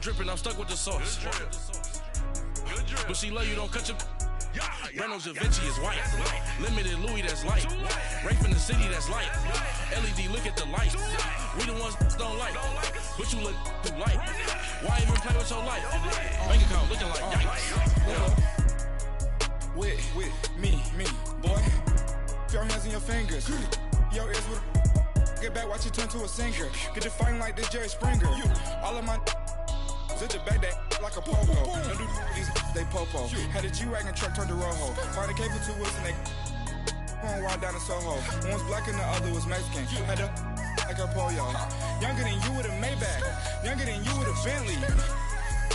dripping, I'm stuck with the sauce. But she love you, don't cut your... Reynolds Da Vinci is white. Limited Louis, that's light. Rape in the city, that's light. LED, look at the light. We the ones don't like. But you look too light. Why even play with your life? Bank account looking like yikes. With me, boy. Your hands in your fingers. Your ears with get back, watch you turn to a singer. Get you fighting like this Jerry Springer. All of my sit the back that like a popo. Don't do these they popo. Had a G-Wagon truck turned to Rojo. Find a cable 2 wheels and they going wild down in Soho. One was black and the other was Mexican. Had a like a pollo. Younger than you with a Maybach. Younger than you with a Bentley.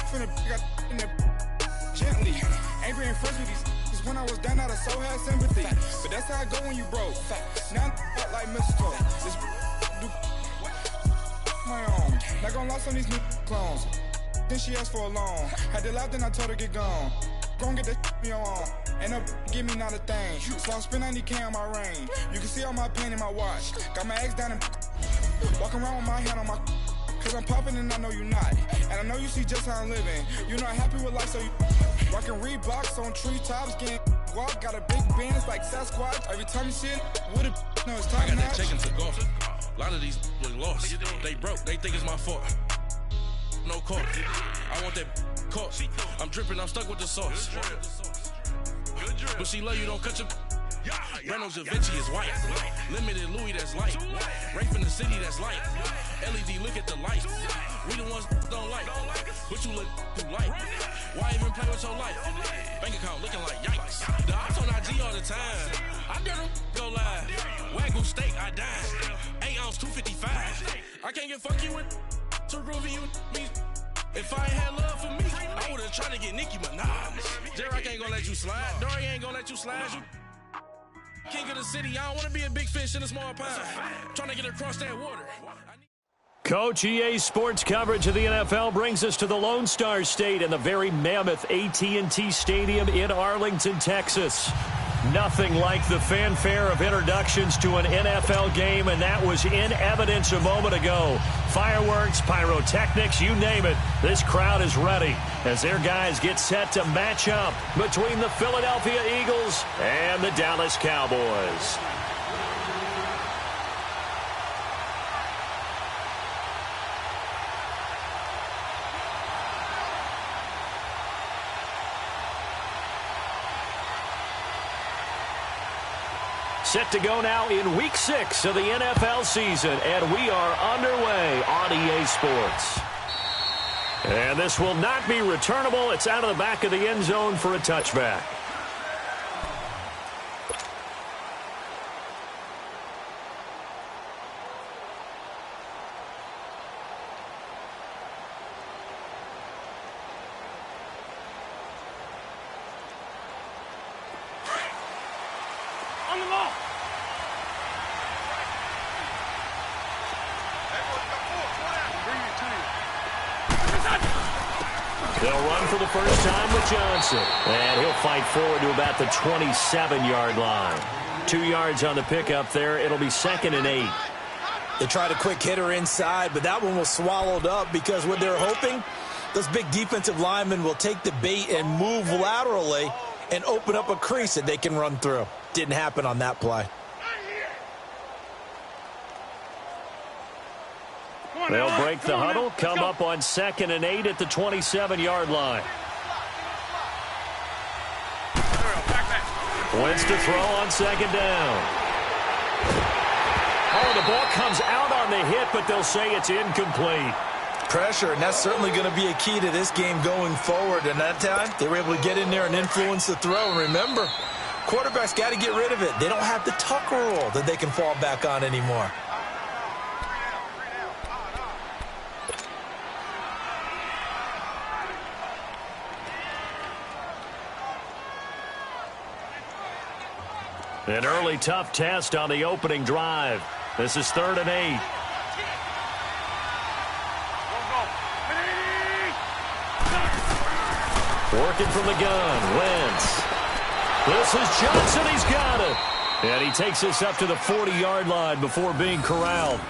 Finna got in there gently. Angry and friends with these. When I was down, I so had sympathy. But that's how I go when you broke. Now I'm like mistletoe. This do my own. Not gonna lie on these new clones. Then she asked for a loan. Had to laugh, then I told her get gone. Gon' get that me on. Ain't no give me not a thing. So I spend 90K on my range. You can see all my pain in my watch. Got my ex down and walking around with my hand on my. Cause I'm popping and I know you not. And I know you see just how I'm living. You're not happy with life, so you rockin' Reeboks on treetops, getting walk. Got a big Benz like Sasquatch. Every time you see it, with a no, it's time. I got that chicken to golf. A lot of these was lost. They broke, they think it's my fault. No court. I want that court. I'm dripping, I'm stuck with the sauce. But she love you, don't cut your... Reynolds Da Vinci is white. Limited Louis, that's light. Rape in the city, that's light. LED, look at the light. We the ones don't like. But you look too light. Why even play with your life? Bank account looking like yikes. The ops on IG all the time. I dare them go live. Wagyu steak, I dine. 8 ounce, 255. I can't get fuck you with to groovy you me. If I ain't had love for me, I would've tried to get Nicki Minaj. Derek ain't gonna let you slide. Dory ain't gonna let you slide. You king of the city. I don't wanna be a big fish in a small pond. Trying to get across that water. Coach, EA Sports coverage of the NFL brings us to the Lone Star State and the very mammoth AT&T Stadium in Arlington, Texas. Nothing like the fanfare of introductions to an NFL game, and that was in evidence a moment ago. Fireworks, pyrotechnics, you name it. This crowd is ready as their guys get set to match up between the Philadelphia Eagles and the Dallas Cowboys. Set to go now in Week 6 of the NFL season, and we are underway on EA Sports. And this will not be returnable. It's out of the back of the end zone for a touchback. They'll run for the first time with Johnson. And he'll fight forward to about the 27-yard line. 2 yards on the pickup there. It'll be 2nd and 8. They tried a quick hitter inside, but that one was swallowed up because what they're hoping, those big defensive linemen will take the bait and move laterally and open up a crease that they can run through. Didn't happen on that play. They'll break the huddle, come up on 2nd and 8 at the 27-yard line. Wentz to throw on 2nd down. Oh, the ball comes out on the hit, but they'll say it's incomplete. Pressure, and that's certainly going to be a key to this game going forward. And that time, they were able to get in there and influence the throw. And remember, quarterbacks got to get rid of it. They don't have the tuck rule that they can fall back on anymore. An early tough test on the opening drive. This is 3rd and 8. Working from the gun, Wentz. This is Johnson, he's got it. And he takes us up to the 40-yard line before being corralled.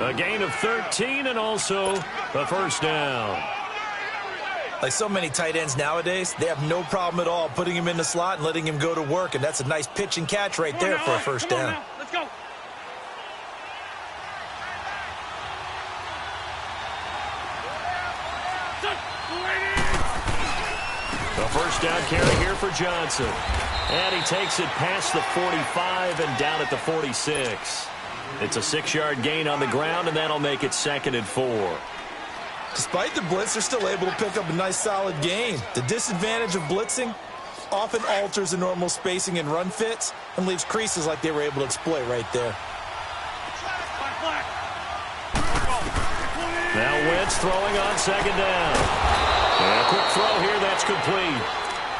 A gain of 13 and also a first down. Like so many tight ends nowadays, they have no problem at all putting him in the slot and letting him go to work, and that's a nice pitch and catch right there for a first down. Let's go. A first down carry here for Johnson. And he takes it past the 45 and down at the 46. It's a 6-yard gain on the ground, and that'll make it 2nd and 4. Despite the blitz, they're still able to pick up a nice solid gain. The disadvantage of blitzing often alters the normal spacing and run fits and leaves creases like they were able to exploit right there. Now Wentz throwing on 2nd down. And a quick throw here, that's complete.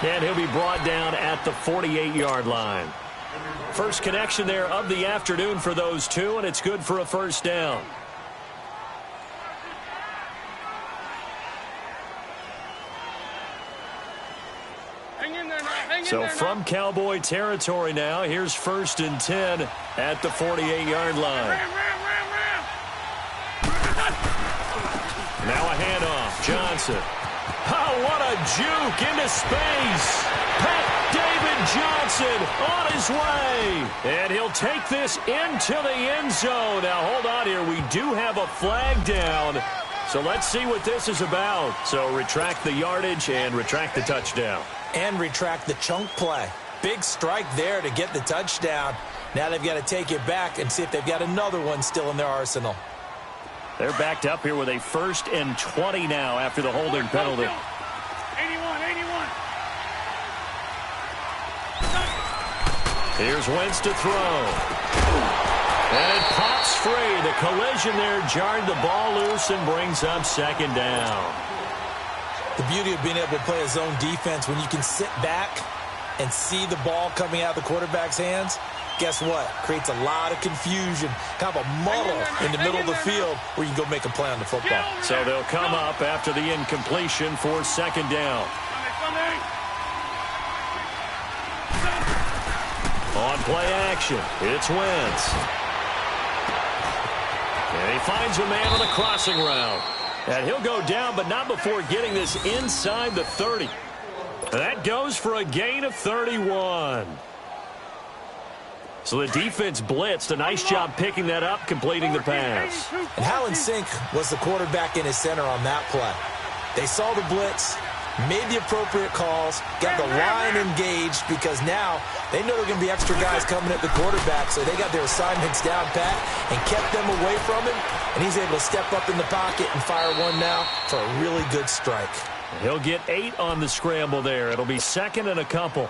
And he'll be brought down at the 48-yard line. First connection there of the afternoon for those two, and it's good for a first down. So from Cowboy territory now, here's 1st and 10 at the 48-yard line. Now a handoff. Johnson. Oh, what a juke into space. David Johnson on his way. And he'll take this into the end zone. Now, hold on here. We do have a flag down. So let's see what this is about. So retract the yardage and retract the touchdown. And retract the chunk play. Big strike there to get the touchdown. Now they've got to take it back and see if they've got another one still in their arsenal. They're backed up here with a 1st and 20 now after the holding penalty. 81. Here's Wentz to throw. And it pops free. The collision there jarred the ball loose and brings up 2nd down. The beauty of being able to play a zone defense when you can sit back and see the ball coming out of the quarterback's hands, guess what? Creates a lot of confusion, kind of a muddle in the middle of the field where you can go make a play on the football. So they'll come up after the incompletion for 2nd down. On play action, it's Wentz. And he finds a man on the crossing route. And he'll go down, but not before getting this inside the 30. And that goes for a gain of 31. So the defense blitzed. A nice job picking that up, completing the pass. And Hallen Sink was the quarterback in his center on that play. They saw the blitz, made the appropriate calls, got the line engaged because now they know there are going to be extra guys coming at the quarterback, so they got their assignments down pat and kept them away from him, and he's able to step up in the pocket and fire one now for a really good strike. He'll get 8 on the scramble there. It'll be 2nd and a couple.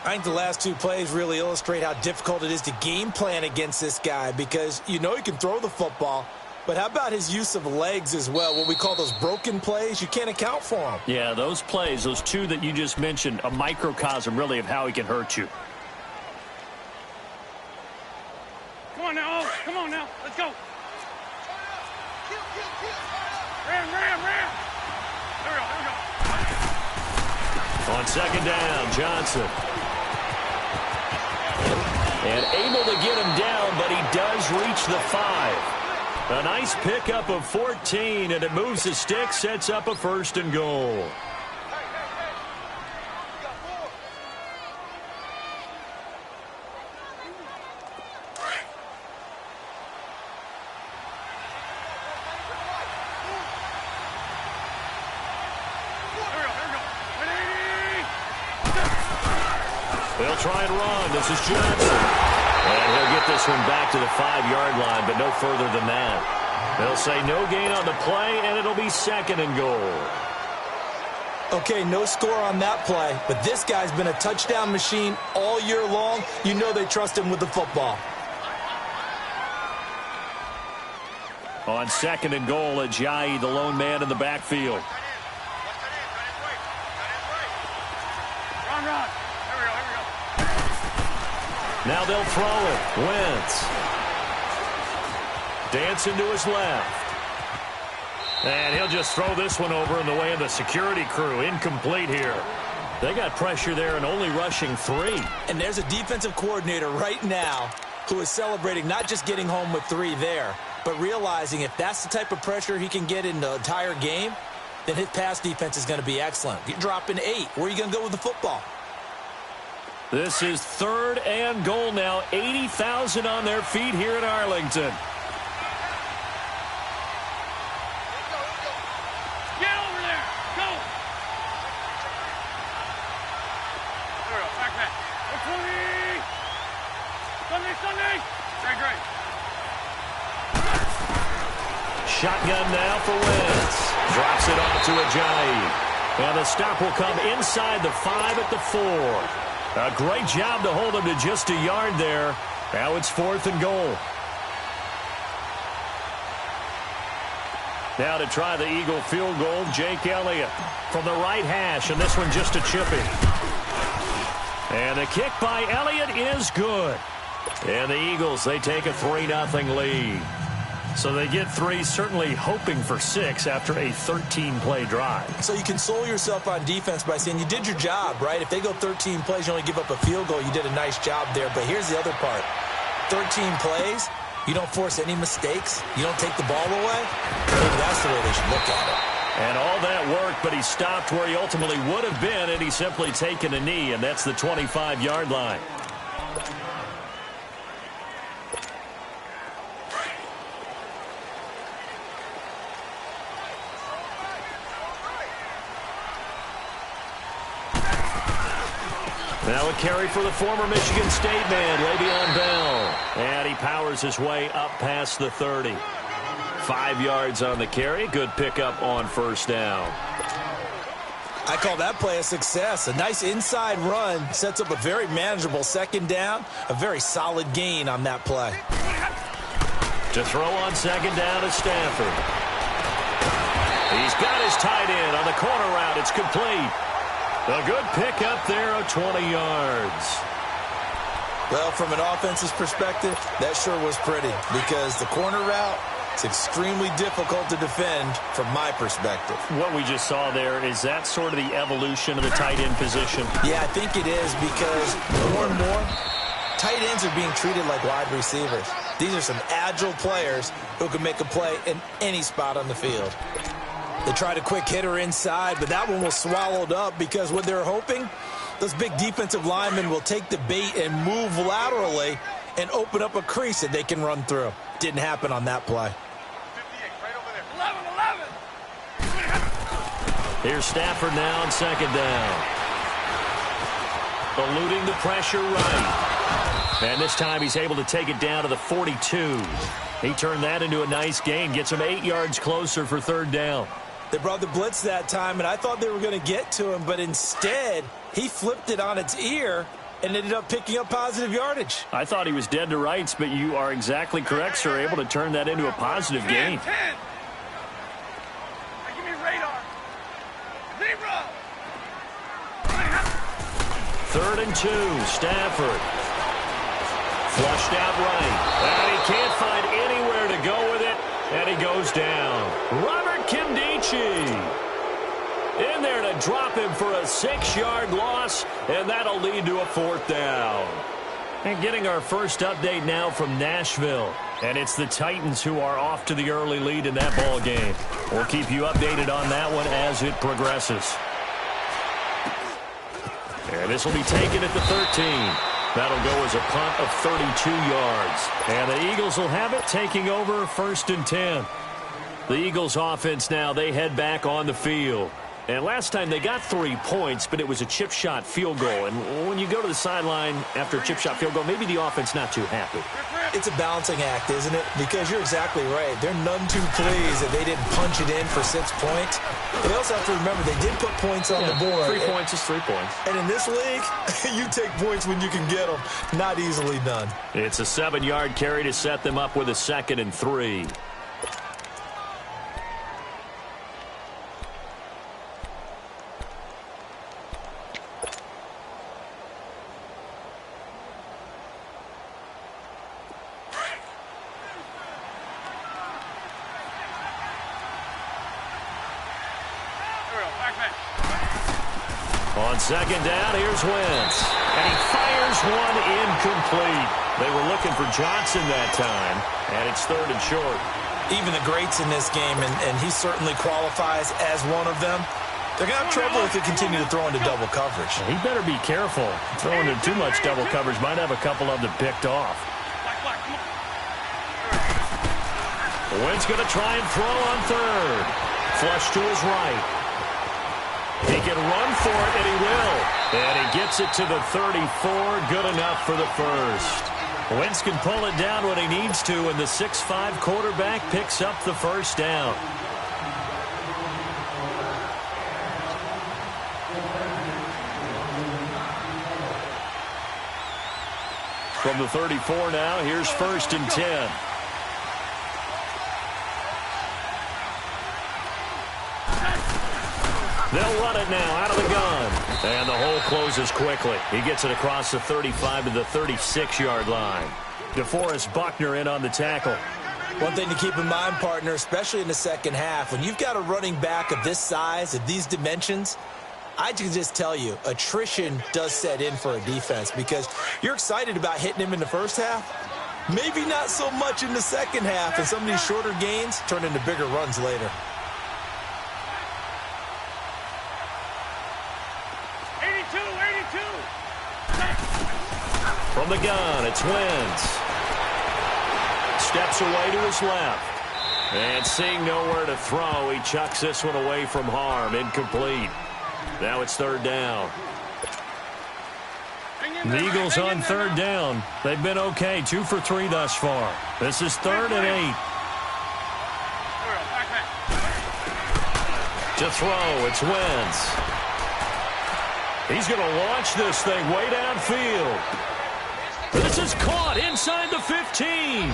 I think the last 2 plays really illustrate how difficult it is to game plan against this guy because you know he can throw the football, but how about his use of legs as well? What we call those broken plays, you can't account for them. Yeah, those plays, those 2 that you just mentioned, a microcosm really of how he can hurt you. Come on now. Come on now. Let's go. Ram. There we go. On 2nd down, Johnson. And able to get him down, but he does reach the 5. A nice pickup of 14, and it moves the stick, sets up a 1st and goal. They'll try and run. This is Johnson. And he'll get this one back to the 5-yard line, but no further than that. They'll say no gain on the play, and it'll be 2nd and goal. Okay, no score on that play, but this guy's been a touchdown machine all year long. You know they trust him with the football. On 2nd and goal, Ajayi, the lone man in the backfield. Run. Now they'll throw it. Wentz. Dancing to his left. And he'll just throw this one over in the way of the security crew. Incomplete here. They got pressure there and only rushing 3. And there's a defensive coordinator right now who is celebrating not just getting home with 3 there, but realizing if that's the type of pressure he can get in the entire game, then his pass defense is going to be excellent. You're dropping 8. Where are you going to go with the football? This is 3rd and goal now. 80,000 on their feet here in Arlington. Get over there. Go. Back back. 20. Sunday. Very great. Shotgun now for Wentz. Drops it off to Ajayi. And the stop will come inside the 5 at the 4. A great job to hold him to just a yard there. Now it's 4th and goal. Now to try the Eagle field goal, Jake Elliott from the right hash, and this one just a chippy. And the kick by Elliott is good. And the Eagles, they take a 3-0 lead. So they get 3, certainly hoping for 6 after a 13-play drive. So you console yourself on defense by saying you did your job, right? If they go 13 plays, you only give up a field goal, you did a nice job there. But here's the other part. 13 plays, you don't force any mistakes, you don't take the ball away. Maybe that's the way they should look at it. And all that worked, but he stopped where he ultimately would have been, and he's simply taken a knee, and that's the 25-yard line. Now a carry for the former Michigan State man, Le'Veon Bell. And he powers his way up past the 30. 5 yards on the carry. Good pickup on 1st down. I call that play a success. A nice inside run sets up a very manageable 2nd down. A very solid gain on that play. To throw on 2nd down is Stafford. He's got his tight end on the corner route. It's complete. A good pickup there of 20 yards. Well, from an offense's perspective, that sure was pretty because the corner route is extremely difficult to defend from my perspective. What we just saw there, is that sort of the evolution of the tight end position? Yeah, I think it is because more and more, tight ends are being treated like wide receivers. These are some agile players who can make a play in any spot on the field. They tried a quick hitter inside, but that one was swallowed up because what they're hoping, those big defensive linemen will take the bait and move laterally and open up a crease that they can run through. Didn't happen on that play. 58, right over there. 11. Here's Stafford now on 2nd down. Eluding the pressure right. And this time he's able to take it down to the 42. He turned that into a nice gain. Gets him 8 yards closer for 3rd down. They brought the blitz that time, and I thought they were going to get to him, but instead he flipped it on its ear and ended up picking up positive yardage. I thought he was dead to rights, but you are exactly correct, sir. Able to turn that into a positive gain. 10. Give me radar. 0. 3rd and 2. Stafford. Flushed out right. And he can't find anywhere to go with it. And he goes down. Robert Kimdichie in there to drop him for a 6-yard loss. And that'll lead to a 4th down. And getting our first update now from Nashville. And it's the Titans who are off to the early lead in that ball game. We'll keep you updated on that one as it progresses. And this will be taken at the 13. That'll go as a punt of 32 yards. And the Eagles will have it, taking over 1st and 10. The Eagles offense now, they head back on the field. And last time they got 3 points, but it was a chip shot field goal. And when you go to the sideline after a chip shot field goal, maybe the offense not too happy. It's a balancing act, isn't it? Because you're exactly right. They're none too pleased that they didn't punch it in for 6 points. They also have to remember they did put points on the board. 3 points is 3 points. And in this league, you take points when you can get them. Not easily done. It's a 7-yard carry to set them up with a 2nd and 3. On second down, here's Wentz. And he fires one incomplete. They were looking for Johnson that time, and it's 3rd and short. Even the greats in this game, and he certainly qualifies as one of them, they're going to have trouble if they continue to throw into double coverage. He better be careful. Throwing into too much double coverage might have a couple of them picked off. Wentz going to try and throw on 3rd. Flush to his right. He can run for it, and he will. And he gets it to the 34. Good enough for the first. Wentz can pull it down when he needs to, and the 6'5" quarterback picks up the first down. From the 34 now, here's 1st and 10. They'll run it now out of the gun. And the hole closes quickly. He gets it across the 35 to the 36-yard line. DeForest Buckner in on the tackle. One thing to keep in mind, partner, especially in the second half, when you've got a running back of this size, of these dimensions, I can just tell you, attrition does set in for a defense because you're excited about hitting him in the first half. Maybe not so much in the second half, and some of these shorter gains turn into bigger runs later. From the gun, it's Wentz. Steps away to his left. And seeing nowhere to throw, he chucks this one away from harm. Incomplete. Now it's 3rd down. The Eagles on 3rd down. They've been okay. 2 for 3 thus far. This is 3rd and 8. To throw, it's Wentz. He's going to launch this thing way downfield. This is caught inside the 15.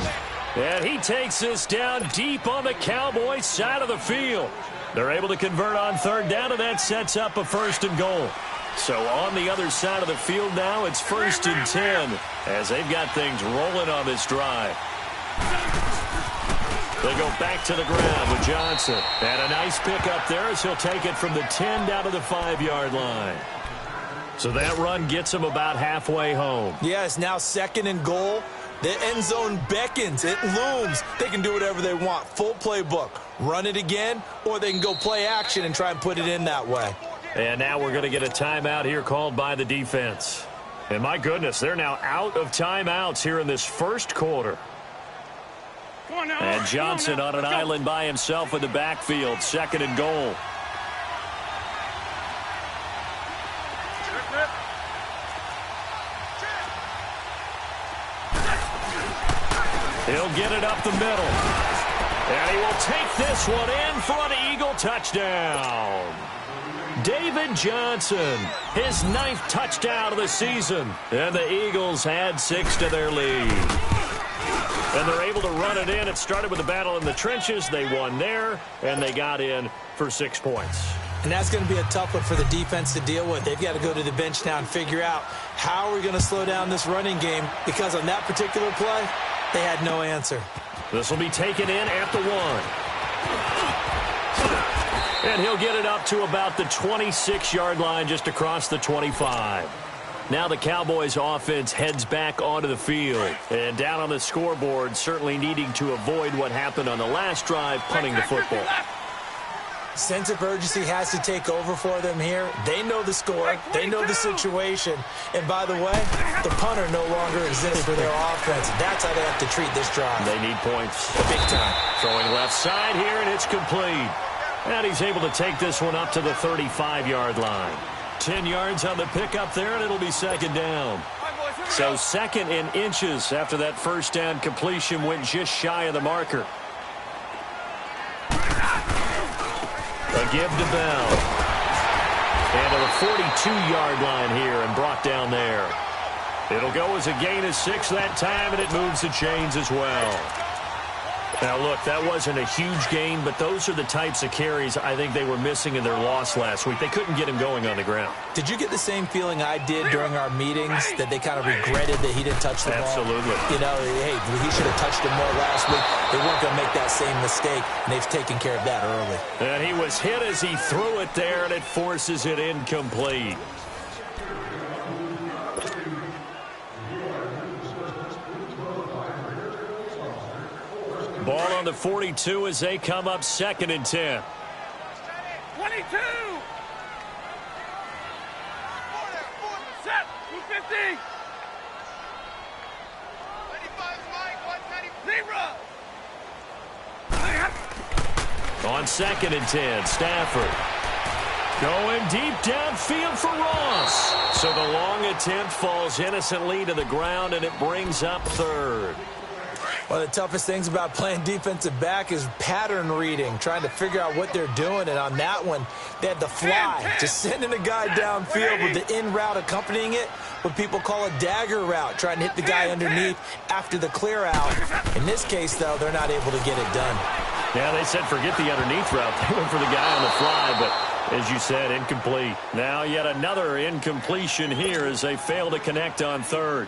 And he takes this down deep on the Cowboys side of the field. They're able to convert on 3rd down, and that sets up a 1st and goal. So on the other side of the field now, it's 1st and 10 as they've got things rolling on this drive. They go back to the ground with Johnson. And a nice pick up there as he'll take it from the 10 down to the 5-yard line. So that run gets him about halfway home. Yeah, it's now 2nd and goal. The end zone beckons. It looms. They can do whatever they want. Full playbook. Run it again, or they can go play action and try and put it in that way. And now we're going to get a timeout here called by the defense. And my goodness, they're now out of timeouts here in this first quarter. And Johnson on an island by himself in the backfield. 2nd and goal. He'll get it up the middle. And he will take this one in for an Eagle touchdown. David Johnson, his 9th touchdown of the season. And the Eagles add 6 to their lead. And they're able to run it in. It started with a battle in the trenches. They won there, and they got in for 6 points. And that's going to be a tough one for the defense to deal with. They've got to go to the bench now and figure out how are we going to slow down this running game, because on that particular play, they had no answer. This will be taken in at the 1. And he'll get it up to about the 26-yard line, just across the 25. Now the Cowboys offense heads back onto the field. And down on the scoreboard, certainly needing to avoid what happened on the last drive, punting the football. Sense of urgency has to take over for them here. They know the score. They know the situation. And by the way, the punter no longer exists for their offense. That's how they have to treat this drive. They need points. Big time. Throwing left side here, and it's complete. And he's able to take this one up to the 35-yard line. 10 yards on the pickup there, and it'll be 2nd down. So 2nd and inches after that first down completion went just shy of the marker. A give to Bell. And to the 42-yard line here and brought down there. It'll go as a gain of 6 that time, and it moves the chains as well. Now, look, that wasn't a huge gain, but those are the types of carries I think they were missing in their loss last week. They couldn't get him going on the ground. Did you get the same feeling I did during our meetings, that they kind of regretted that he didn't touch the ball? Absolutely. You know, hey, he should have touched it more last week. They weren't going to make that same mistake, and they've taken care of that early. And he was hit as he threw it there, and it forces it incomplete. Ball on the 42 as they come up 2nd and 10. 22. Set. 250. 0. On 2nd and 10, Stafford. Going deep downfield for Ross. So the long attempt falls innocently to the ground, and it brings up 3rd. One of the toughest things about playing defensive back is pattern reading, trying to figure out what they're doing. And on that one, they had the fly, just sending a guy downfield with the in route accompanying it, what people call a dagger route, trying to hit the guy underneath after the clear out. In this case, though, they're not able to get it done. Yeah, they said forget the underneath route. They went for the guy on the fly, but as you said, incomplete. Now yet another incompletion here as they fail to connect on 3rd.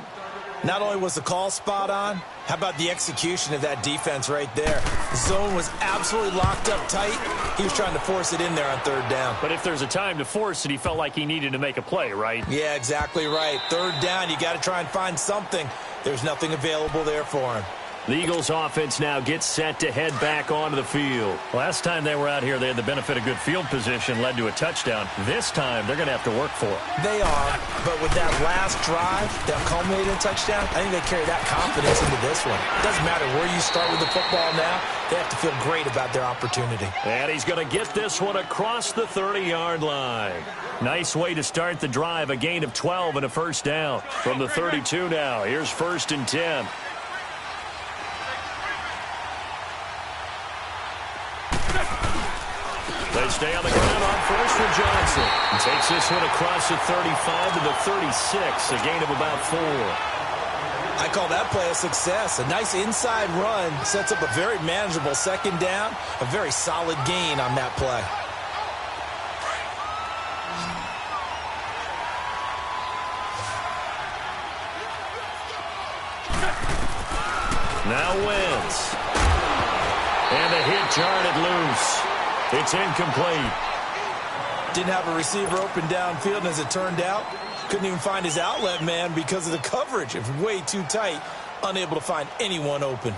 Not only was the call spot on, how about the execution of that defense right there? The zone was absolutely locked up tight. He was trying to force it in there on 3rd down. But if there's a time to force it, he felt like he needed to make a play, right? Yeah, exactly right. 3rd down, you got to try and find something. There's nothing available there for him. The Eagles offense now gets set to head back onto the field. Last time they were out here, they had the benefit of good field position, led to a touchdown. This time, they're going to have to work for it. They are, but with that last drive that culminated in a touchdown, I think they carry that confidence into this one. It doesn't matter where you start with the football now. They have to feel great about their opportunity. And he's going to get this one across the 30-yard line. Nice way to start the drive, a gain of 12 and a 1st down. From the 32 now, here's 1st and 10. They stay on the ground on 1st for Johnson. He takes this one across the 35 to the 36, a gain of about 4. I call that play a success. A nice inside run sets up a very manageable 2nd down, a very solid gain on that play. Now Wentz. And a hit jarred it loose. It's incomplete. Didn't have a receiver open downfield, and as it turned out, couldn't even find his outlet man because of the coverage. It was way too tight, unable to find anyone open.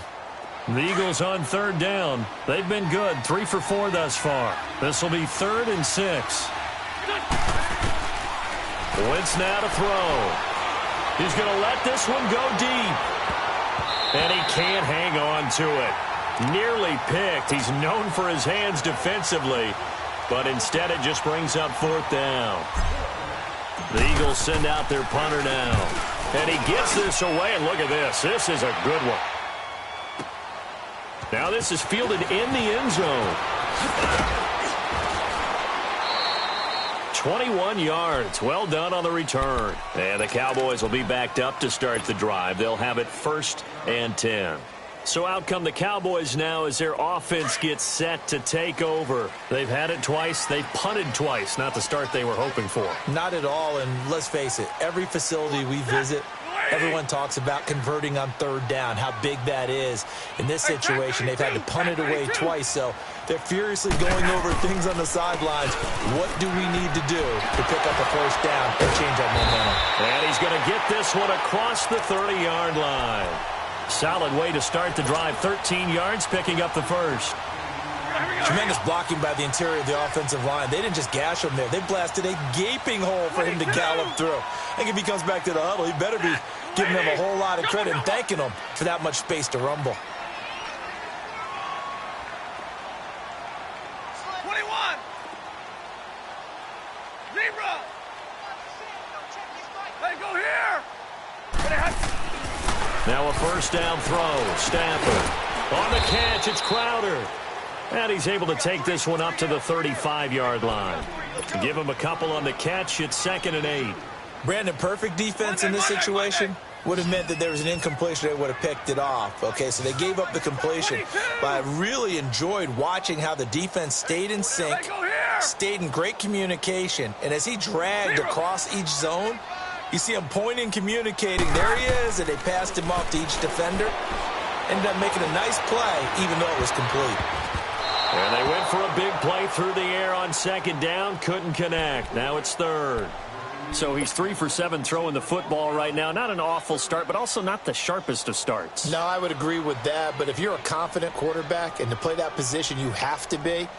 The Eagles on 3rd down. They've been good, 3 for 4 thus far. This will be 3rd and 6. Wentz now to throw. He's going to let this one go deep. And he can't hang on to it. Nearly picked. He's known for his hands defensively, but instead it just brings up 4th down. The Eagles send out their punter now. And he gets this away, and look at this. This is a good one. Now this is fielded in the end zone. 21 yards. Well done on the return. And the Cowboys will be backed up to start the drive. They'll have it 1st and 10. So out come the Cowboys now as their offense gets set to take over. They've had it twice. They've punted twice. Not the start they were hoping for. Not at all, and let's face it, every facility we visit, everyone talks about converting on 3rd down, how big that is. In this situation, they've had to punt it away twice, so they're furiously going over things on the sidelines. What do we need to do to pick up a 1st down and change our momentum? And he's going to get this one across the 30-yard line. Solid way to start the drive. 13 yards, picking up the 1st. Tremendous blocking by the interior of the offensive line. They didn't just gash him there. They blasted a gaping hole for him to gallop through. I think if he comes back to the huddle, he better be giving them a whole lot of credit and thanking them for that much space to rumble. 21. 0. Hey, go here. Now a 1st down throw. Stafford. On the catch, it's Crowder. And he's able to take this one up to the 35-yard line. Give him a couple on the catch. It's 2nd and 8. Brandon, perfect defense in this situation. would have meant that there was an incompletion. They would have picked it off. Okay, so they gave up the completion. But I really enjoyed watching how the defense stayed in sync, stayed in great communication. And as he dragged across each zone, you see him pointing, communicating. There he is, and they passed him off to each defender. Ended up making a nice play, even though it was complete. And they went for a big play through the air on second down. Couldn't connect. Now it's third. So he's 3 for 7 throwing the football right now. Not an awful start, but also not the sharpest of starts. No, I would agree with that. But if you're a confident quarterback and to play that position you have to be,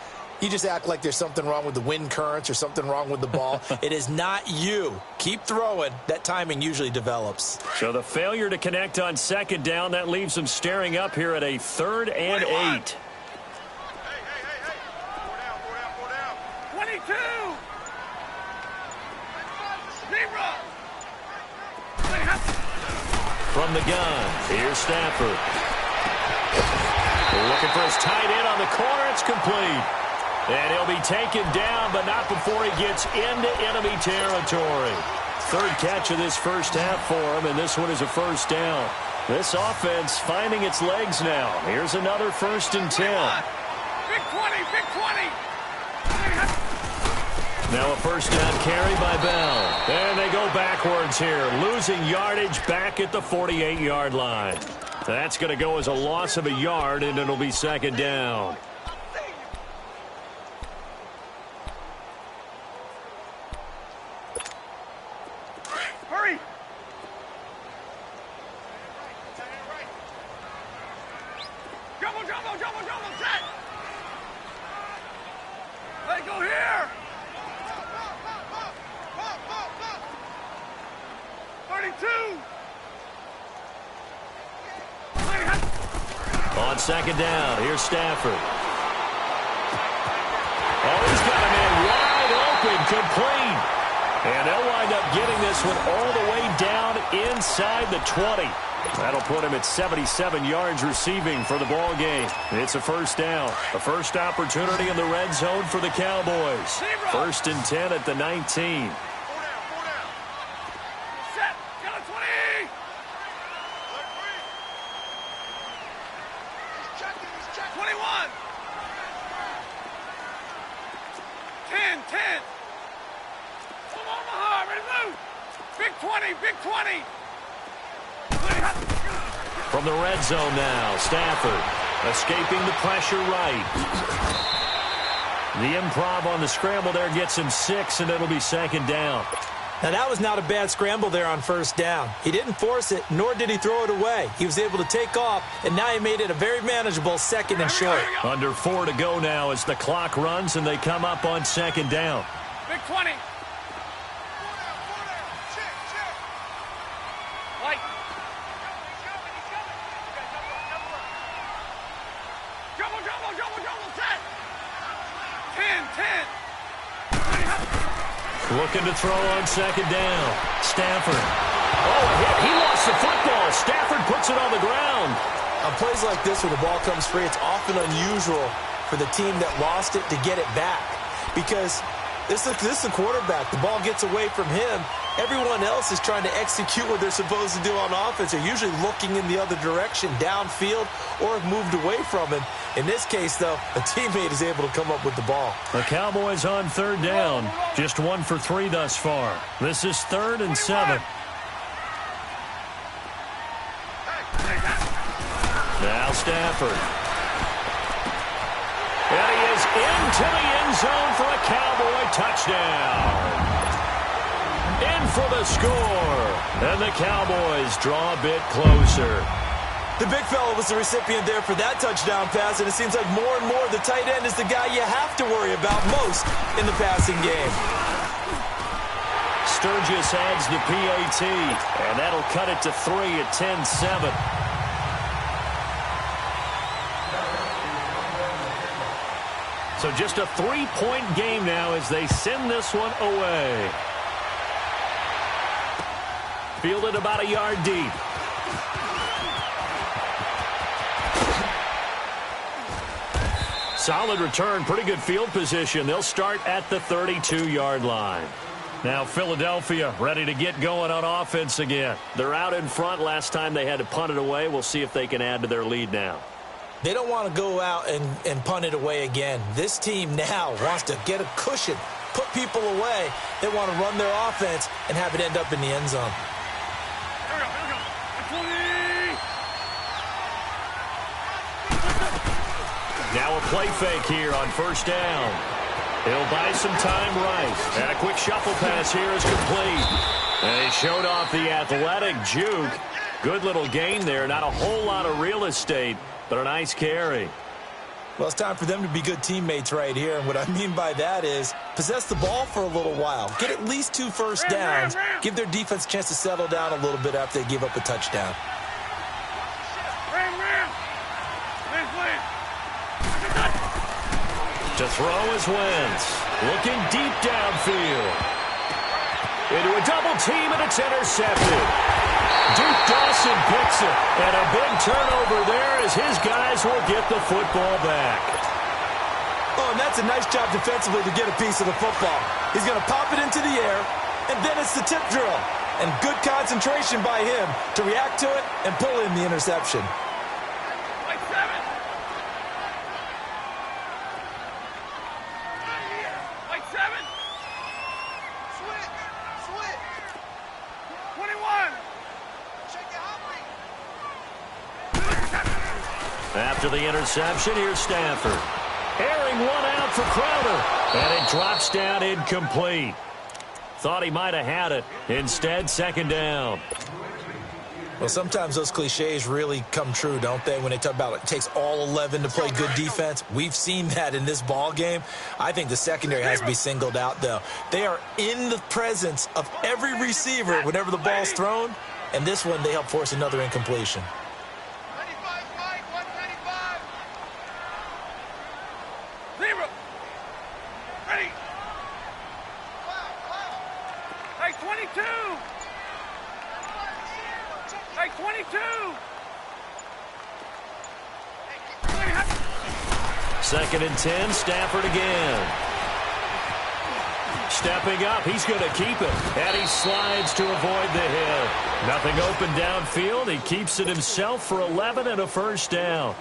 you just act like there's something wrong with the wind currents or something wrong with the ball. It is not you. Keep throwing. That timing usually develops. So the failure to connect on second down, that leaves them staring up here at a 3rd and 8. 22. From the gun, here's Stafford. They're looking for his tight end on the corner. It's complete. And he'll be taken down, but not before he gets into enemy territory. 3rd catch of this first half for him, and this one is a first down. This offense finding its legs now. Here's another 1st and 10. Big 20, big 20. Now a first down carry by Bell. And they go backwards here, losing yardage back at the 48-yard line. That's going to go as a loss of a yard, and it'll be 2nd down. Hurry. Jumbo, set. Let go here. 32. On second down, here's Stafford. Oh, he's got a man wide open, complete. And they'll wind up getting this one all the way down inside the 20. That'll put him at 77 yards receiving for the ball game. It's a first down. The first opportunity in the red zone for the Cowboys. 1st and 10 at the 19. Big 20. From the red zone now, Stafford escaping the pressure right. The improv on the scramble there gets him 6, and it'll be 2nd down. Now, that was not a bad scramble there on first down. He didn't force it, nor did he throw it away. He was able to take off, and now he made it a very manageable 2nd and short. Under 4 to go now as the clock runs, and they come up on 2nd down. Big 20. Light. Jumbo, set. 10. Looking to throw on 2nd down. Stafford. Oh, a hit. He lost the football. Stafford puts it on the ground. On plays like this, when the ball comes free, it's often unusual for the team that lost it to get it back. Because this is the quarterback. The ball gets away from him. Everyone else is trying to execute what they're supposed to do on offense. They're usually looking in the other direction, downfield, or have moved away from him. In this case, though, a teammate is able to come up with the ball. The Cowboys on 3rd down. Just 1 for 3 thus far. This is 3rd and 7. Now Stafford. And he is into the end zone for a Cowboy touchdown. In for the score. And the Cowboys draw a bit closer. The big fella was the recipient there for that touchdown pass, and it seems like more and more the tight end is the guy you have to worry about most in the passing game. Sturgis adds the PAT, and that'll cut it to 3 at 10-7. So just a 3-point game now as they send this one away. Fielded about a yard deep. Solid return, pretty good field position. They'll start at the 32-yard line. Now Philadelphia ready to get going on offense again. They're out in front. Last time they had to punt it away. We'll see if they can add to their lead now. They don't want to go out and punt it away again. This team now wants to get a cushion, put people away. They want to run their offense and have it end up in the end zone. Here we go. 20. Now a play fake here on first down. He'll buy some time right. And a quick shuffle pass here is complete. And he showed off the athletic juke. Good little gain there. Not a whole lot of real estate, but a nice carry. Well, it's time for them to be good teammates right here. And what I mean by that is possess the ball for a little while. Get at least 2 first downs. Give their defense a chance to settle down a little bit after they give up a touchdown. To throw is Wentz. Looking deep downfield. Into a double team, and it's intercepted. Duke Dawson picks it. And a big turnover there as his guys will get the football back. Oh, and that's a nice job defensively to get a piece of the football. He's going to pop it into the air, and then it's the tip drill. And good concentration by him to react to it and pull in the interception. After the interception, here's Stafford. Airing one out for Crowder. And it drops down incomplete. Thought he might have had it. Instead, second down. Well, sometimes those cliches really come true, don't they? When they talk about it takes all 11 to play good defense. We've seen that in this ball game. I think the secondary has to be singled out, though. They are in the presence of every receiver whenever the ball's thrown. And this one, they help force another incompletion. Second and 10, Stafford again. Stepping up, he's going to keep it. And he slides to avoid the hit. Nothing open downfield. He keeps it himself for 11 and a first down.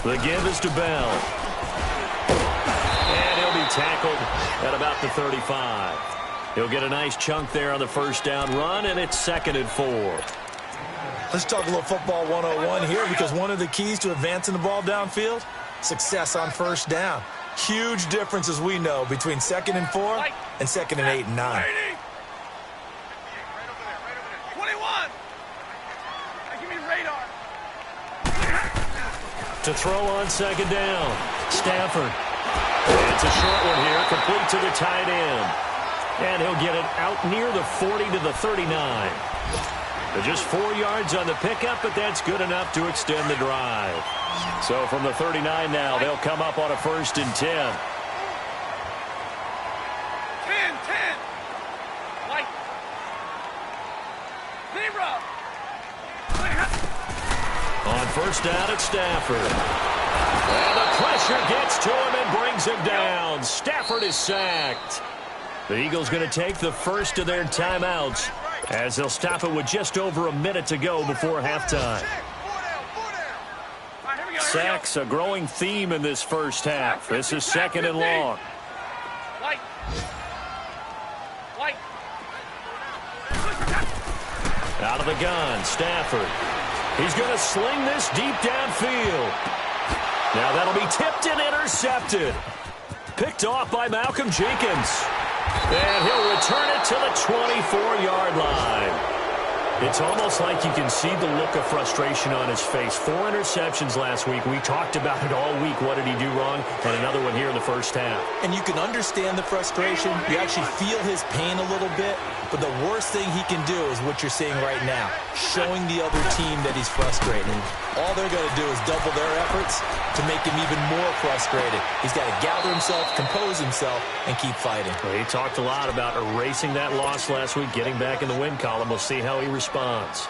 The give is to Bell. And he'll be tackled at about the 35. He'll get a nice chunk there on the first down run, and it's second and 4. Let's talk a little football 101 here, because one of the keys to advancing the ball downfield, success on first down. Huge difference, as we know, between second and 4 and second and 8 and 9. 21. Give me radar. To throw on second down, Stafford. It's a short one here, complete to the tight end. And he'll get it out near the 40 to the 39. Just 4 yards on the pickup, but that's good enough to extend the drive. So from the 39 now, they'll come up on a first and 10. 10. White. 0. On first down, it's Stafford. And the pressure gets to him and brings him down. Stafford is sacked. The Eagles going to take the first of their timeouts as they'll stop it with just over a minute to go before halftime. Sacks, a growing theme in this first half. This is second and long. Out of the gun, Stafford. He's going to sling this deep downfield. Now that'll be tipped and intercepted. Picked off by Malcolm Jenkins. And he'll return it to the 24-yard line. It's almost like you can see the look of frustration on his face. 4 interceptions last week. We talked about it all week. What did he do wrong? And another one here in the first half. And you can understand the frustration. You actually feel his pain a little bit. But the worst thing he can do is what you're seeing right now, showing the other team that he's frustrated. all they're going to do is double their efforts to make him even more frustrated. He's got to gather himself, compose himself, and keep fighting. Well, he talked a lot about erasing that loss last week, getting back in the win column. We'll see how he responds.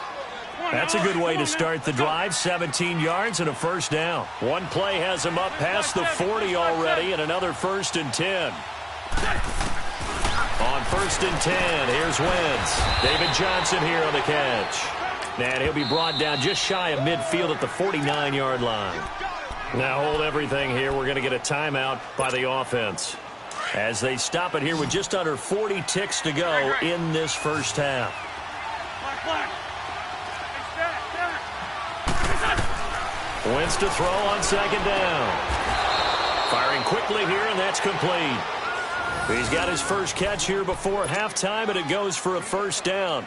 That's a good way to start the drive. 17 yards and a first down. One play has him up past the 40 already, and another 1st and 10. On 1st and 10, here's Wentz. David Johnson here on the catch. And he'll be brought down just shy of midfield at the 49-yard line. Now hold everything here. We're going to get a timeout by the offense as they stop it here with just under 40 ticks to go in this first half. Wentz to throw on 2nd down. Firing quickly here, and that's complete. He's got his first catch here before halftime, and it goes for a first down.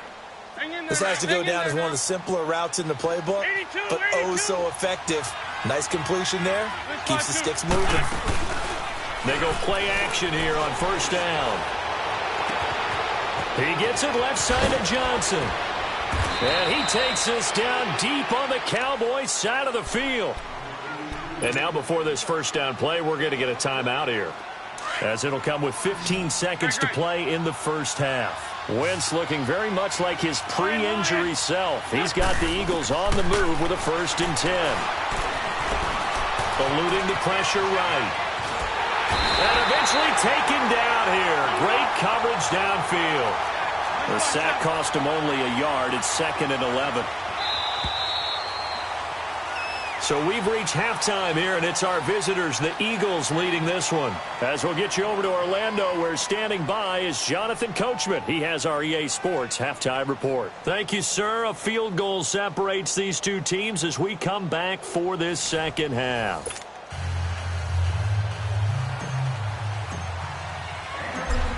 This has to go down as one of the simpler routes in the playbook, but oh so effective. Nice completion there. Keeps the sticks moving. They go play action here on 1st down. He gets it left side to Johnson. And he takes this down deep on the Cowboys side of the field. And now before this first down play, we're going to get a timeout here, as it'll come with 15 seconds to play in the first half. Wentz looking very much like his pre-injury self. He's got the Eagles on the move with a 1st and 10. Eluding the pressure right. And eventually taken down here. Great coverage downfield. The sack cost him only a yard. It's 2nd and 11. So we've reached halftime here, and it's our visitors, the Eagles, leading this one. As we'll get you over to Orlando, where standing by is Jonathan Coachman. He has our EA Sports halftime report. Thank you, sir. A field goal separates these two teams as we come back for this second half.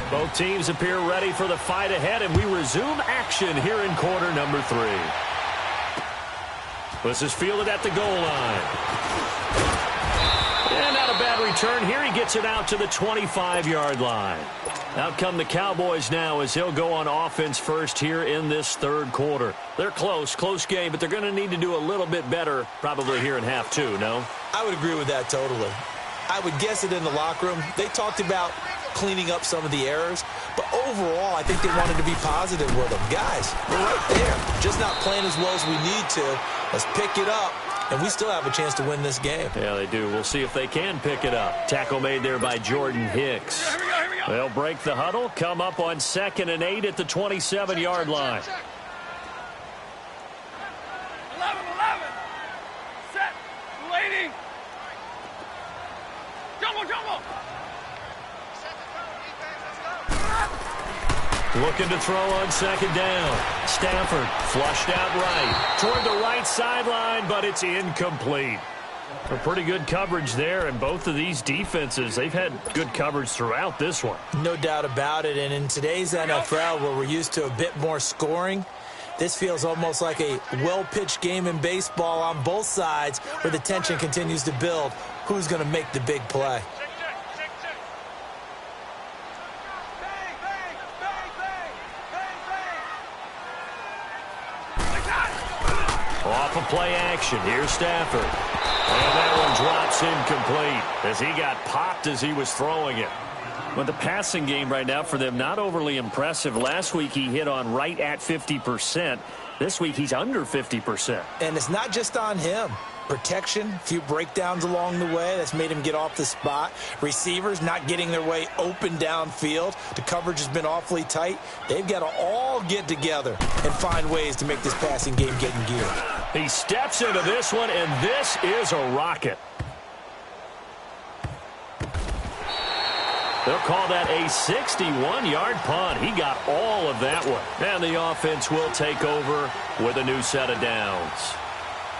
Both teams appear ready for the fight ahead, and we resume action here in quarter number 3. This is fielded at the goal line. And not a bad return here. He gets it out to the 25-yard line. Out come the Cowboys now as he'll go on offense first here in this 3rd quarter. They're close game, but they're going to need to do a little bit better probably here in half 2, no? I would agree with that totally. I would guess it in the locker room. They talked about cleaning up some of the errors, but overall, I think they wanted to be positive with them. Guys, we're right there. Just not playing as well as we need to. Let's pick it up, and we still have a chance to win this game. Yeah, they do. We'll see if they can pick it up. Tackle made there by Jordan Hicks. Here we go. They'll break the huddle, come up on 2nd and 8 at the 27-yard line. 11. Set. Waiting. Jumbo. Looking to throw on 2nd down. Stafford flushed out right. Toward the right sideline, but it's incomplete. A pretty good coverage there, and both of these defenses, they've had good coverage throughout this one. No doubt about it, and in today's NFL, where we're used to a bit more scoring, this feels almost like a well-pitched game in baseball on both sides where the tension continues to build. Who's going to make the big play? Off of play action, here's Stafford. And that one drops incomplete as he got popped as he was throwing it. But the passing game right now for them, not overly impressive. Last week he hit on right at 50%. This week he's under 50%. And it's not just on him. Protection, a few breakdowns along the way. That's made him get off the spot. Receivers not getting their way open downfield. The coverage has been awfully tight. They've got to all get together and find ways to make this passing game get in gear. He steps into this one, and this is a rocket. They'll call that a 61-yard punt. He got all of that one. And the offense will take over with a new set of downs.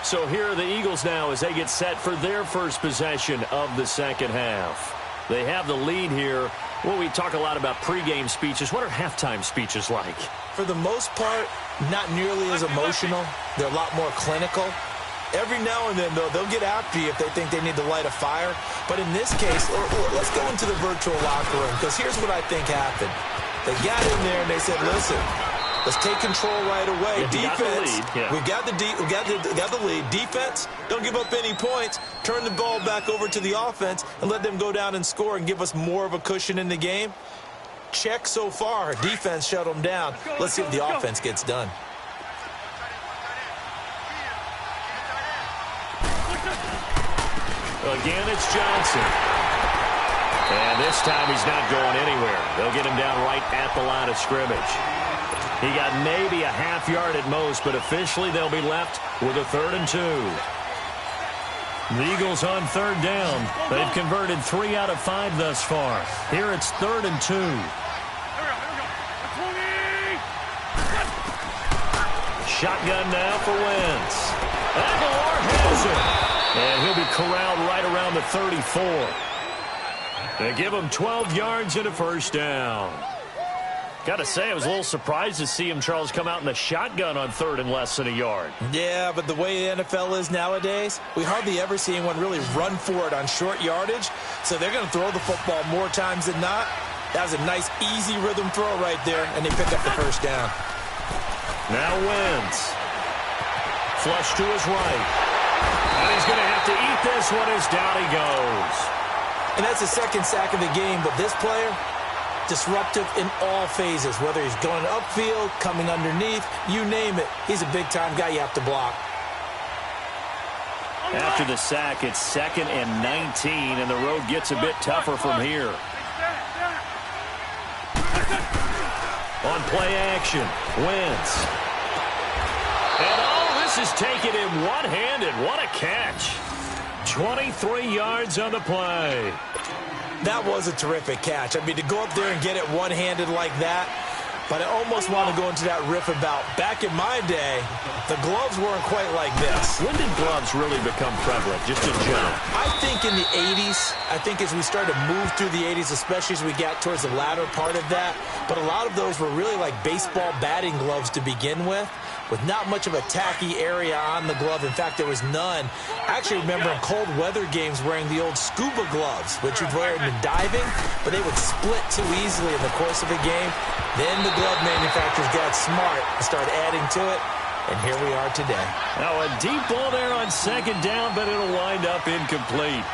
So here are the Eagles now as they get set for their first possession of the second half. They have the lead here. Well, we talk a lot about pregame speeches. What are halftime speeches like? For the most part, not nearly as emotional. They're a lot more clinical. Every now and then, though, they'll get after you if they think they need to light a fire. But in this case, let's go into the virtual locker room, because here's what I think happened. They got in there and they said, listen, Let's take control right away. Defense, we've got the lead. Defense, don't give up any points. Turn the ball back over to the offense and let them go down and score and give us more of a cushion in the game. Check so far. Defense shut them down. Let's see if the offense gets done. Again, it's Johnson. And this time he's not going anywhere. They'll get him down right at the line of scrimmage. He got maybe a half yard at most, but officially they'll be left with a 3rd and 2. The Eagles on 3rd down. They've converted 3 out of 5 thus far. Here it's 3rd and 2. Shotgun now for Wentz. Aguilar has it. And he'll be corralled right around the 34. They give him 12 yards and a 1st down. Got to say, I was a little surprised to see him, Charles, come out in the shotgun on 3rd and less than a yard. Yeah, but the way the NFL is nowadays, we hardly ever see anyone really run for it on short yardage. So they're going to throw the football more times than not. That was a nice, easy rhythm throw right there, and they pick up the 1st down. Now Wentz. Flush to his right. And he's going to have to eat this one as down he goes. And that's the 2nd sack of the game, but this player, disruptive in all phases, whether he's going upfield, coming underneath, you name it. He's a big-time guy you have to block. After the sack, it's 2nd and 19, and the road gets a bit tougher from here. On play action, Wentz. And this is taken in one-handed. What a catch. 23 yards on the play. That was a terrific catch. I mean, to go up there and get it one-handed like that, but I almost want to go into that riff about back in my day, the gloves weren't quite like this. When did gloves really become prevalent, just in general? I think in the 80s. I think as we started to move through the 80s, especially as we got towards the latter part of that, but a lot of those were really like baseball batting gloves to begin with not much of a tacky area on the glove. In fact, there was none. I actually remember in cold weather games wearing the old scuba gloves, which you'd wear in diving, but they would split too easily in the course of a game. Then the glove manufacturers got smart and started adding to it, and here we are today. Now a deep ball there on 2nd down, but it'll wind up incomplete.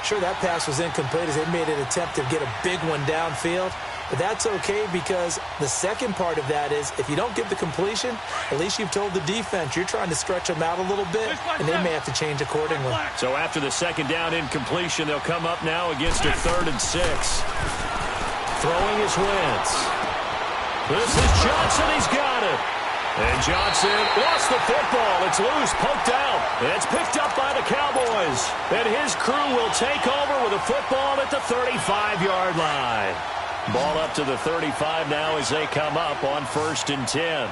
Sure, that pass was incomplete as they made an attempt to get a big one downfield. But that's okay because the second part of that is if you don't get the completion, at least you've told the defense you're trying to stretch them out a little bit, and they may have to change accordingly. So after the 2nd down incompletion, they'll come up now against a 3rd and 6. Throwing is Wentz. This is Johnson. He's got it. And Johnson lost the football. It's loose, poked out. It's picked up by the Cowboys. And his crew will take over with a football at the 35-yard line. Ball up to the 35 now as they come up on 1st and 10.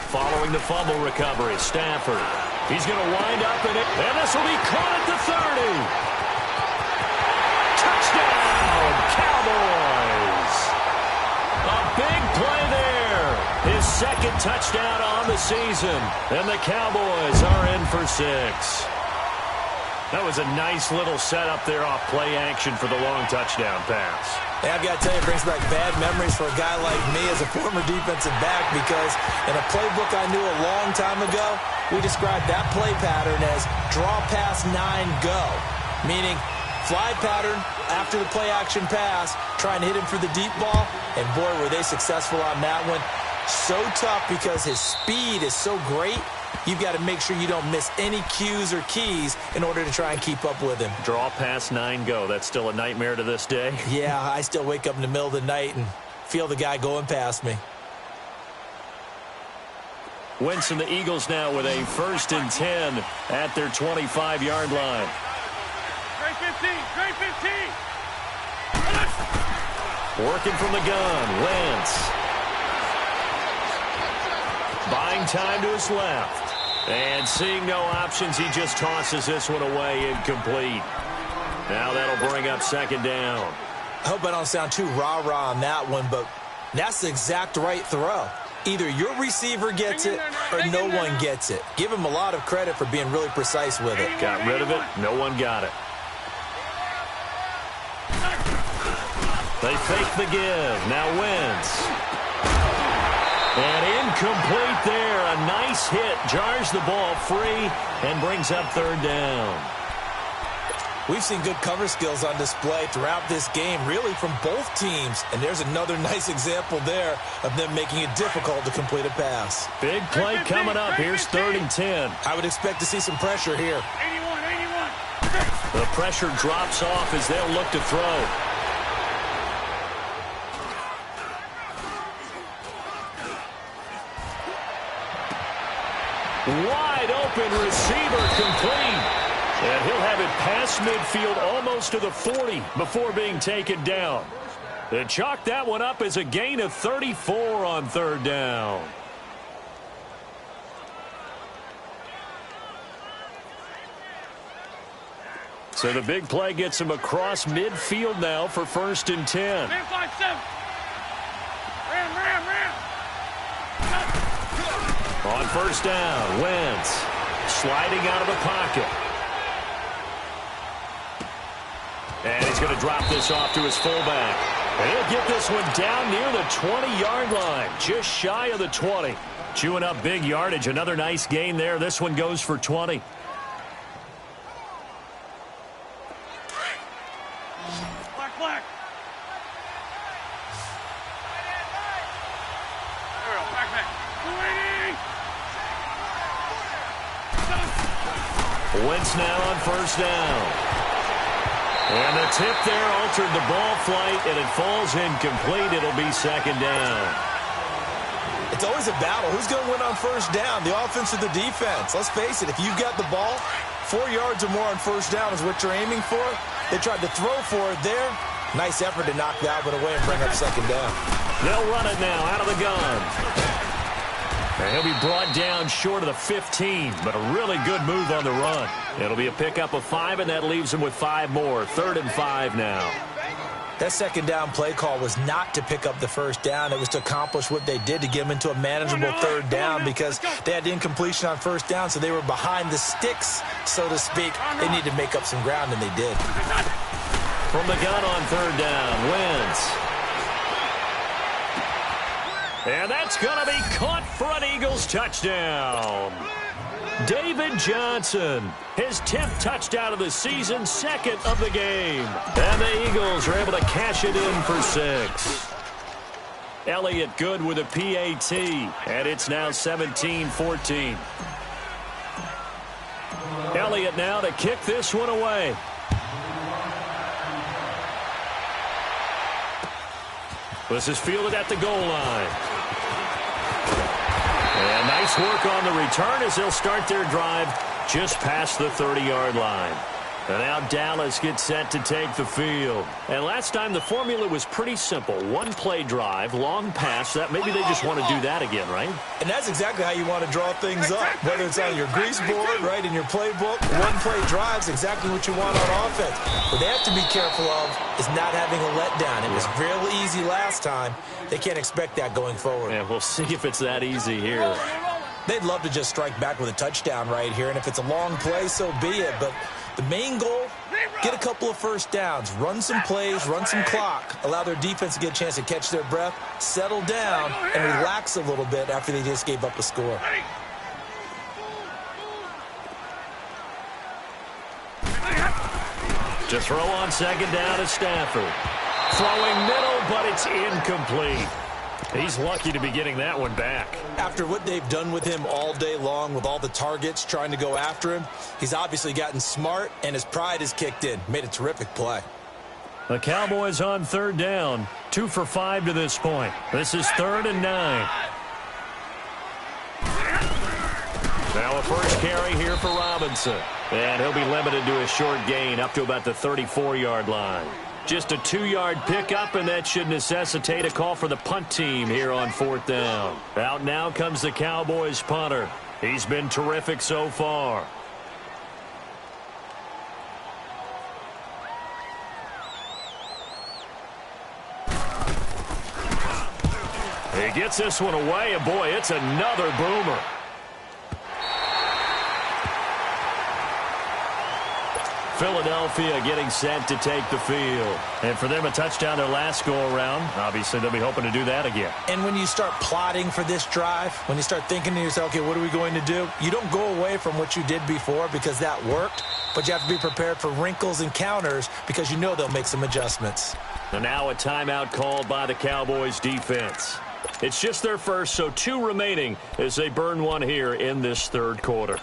Following the fumble recovery, Stafford. He's going to wind up in it, and this will be caught at the 30. Touchdown, Cowboys. A big play there. His 2nd touchdown on the season, and the Cowboys are in for 6. That was a nice little setup there off play action for the long touchdown pass. Yeah, I've got to tell you, it brings back bad memories for a guy like me as a former defensive back because in a playbook I knew a long time ago, we described that play pattern as draw pass 9 go, meaning fly pattern after the play action pass, trying to hit him for the deep ball, and boy, were they successful on that one. So tough because his speed is so great. You've got to make sure you don't miss any cues or keys in order to try and keep up with him. Draw pass 9 go. That's still a nightmare to this day. Yeah, I still wake up in the middle of the night and feel the guy going past me. Wentz and the Eagles now with a 1st and 10 at their 25-yard line. Trey 15, Trey 15. Working from the gun, Wentz. Buying time to his left. And seeing no options, he just tosses this one away incomplete. Now that'll bring up 2nd down. I hope I don't sound too rah-rah on that one, but that's the exact right throw. Either your receiver gets it or no one gets it. Give him a lot of credit for being really precise with it. Got rid of it. No one got it. They fake the give. Now Wentz. And incomplete there. A nice hit. Jars the ball free and brings up third down. We've seen good cover skills on display throughout this game, really from both teams. And there's another nice example there of them making it difficult to complete a pass. Big play coming up. Here's 3rd and 10. I would expect to see some pressure here. 81. The pressure drops off as they'll look to throw. Wide open receiver complete. And he'll have it past midfield almost to the 40 before being taken down. They chalk that one up as a gain of 34 on 3rd down. So the big play gets him across midfield now for 1st and 10. Man 5-7. Ram. On 1st down, Wentz sliding out of the pocket. And he's going to drop this off to his fullback. And he'll get this one down near the 20-yard line, just shy of the 20. Chewing up big yardage. Another nice gain there. This one goes for 20. Black. Wentz now on 1st down. And the tip there altered the ball flight, and it falls incomplete. It'll be 2nd down. It's always a battle. Who's going to win on 1st down, the offense or the defense? Let's face it, if you've got the ball, 4 yards or more on 1st down is what you're aiming for. They tried to throw for it there. Nice effort to knock that one away and bring up 2nd down. They'll run it now out of the gun. And he'll be brought down short of the 15, but a really good move on the run. It'll be a pickup of 5, and that leaves him with 5 more. 3rd and 5 now. That 2nd down play call was not to pick up the 1st down. It was to accomplish what they did to get them into a manageable 3rd down because they had incompletion on 1st down, so they were behind the sticks, so to speak. They needed to make up some ground, and they did. From the gun on 3rd down, Wentz. And that's going to be caught for an Eagles touchdown. David Johnson, his 10th touchdown of the season, 2nd of the game. And the Eagles are able to cash it in for 6. Elliott good with a PAT, and it's now 17-14. Elliott now to kick this one away. This is fielded at the goal line. And nice work on the return as they'll start their drive just past the 30-yard line. And now Dallas gets set to take the field. And last time the formula was pretty simple. 1-play drive, long pass. That maybe they just want to do that again, right? And that's exactly how you want to draw things up. Whether it's on your grease board, right, in your playbook, 1-play drive's exactly what you want on offense. What they have to be careful of is not having a letdown. It was real easy last time. They can't expect that going forward. And we'll see if it's that easy here. They'd love to just strike back with a touchdown right here, and if it's a long play, so be it. But the main goal, get a couple of 1st downs, run some plays, run some clock, allow their defense to get a chance to catch their breath, settle down, and relax a little bit after they just gave up a score. To throw on 2nd down is Stafford. Throwing middle, but it's incomplete. He's lucky to be getting that one back. After what they've done with him all day long with all the targets trying to go after him, he's obviously gotten smart, and his pride has kicked in. Made a terrific play. The Cowboys on 3rd down. 2 for 5 to this point. This is 3rd and 9. Now a first carry here for Robinson. And he'll be limited to a short gain up to about the 34-yard line. Just a 2-yard pickup, and that should necessitate a call for the punt team here on 4th down. Out now comes the Cowboys punter. He's been terrific so far. He gets this one away, and boy, it's another boomer. Philadelphia getting set to take the field. And for them, a touchdown their last go-around. Obviously, they'll be hoping to do that again. And when you start plotting for this drive, when you start thinking to yourself, okay, what are we going to do? You don't go away from what you did before because that worked, but you have to be prepared for wrinkles and counters because you know they'll make some adjustments. And now a timeout called by the Cowboys defense. It's just their first, so 2 remaining as they burn one here in this third quarter.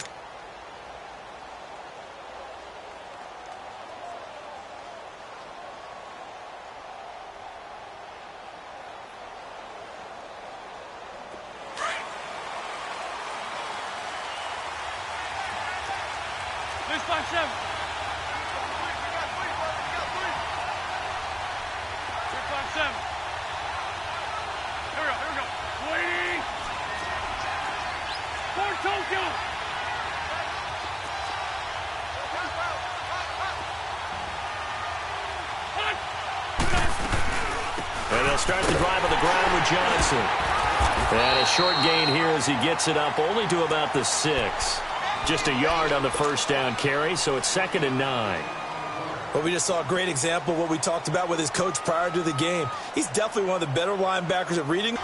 And they'll start the drive on the ground with Johnson. And a short gain here as he gets it up only to about the 6. Just a yard on the first down carry, so it's 2nd and 9. Well, we just saw a great example of what we talked about with his coach prior to the game. He's definitely one of the better linebackers at reading.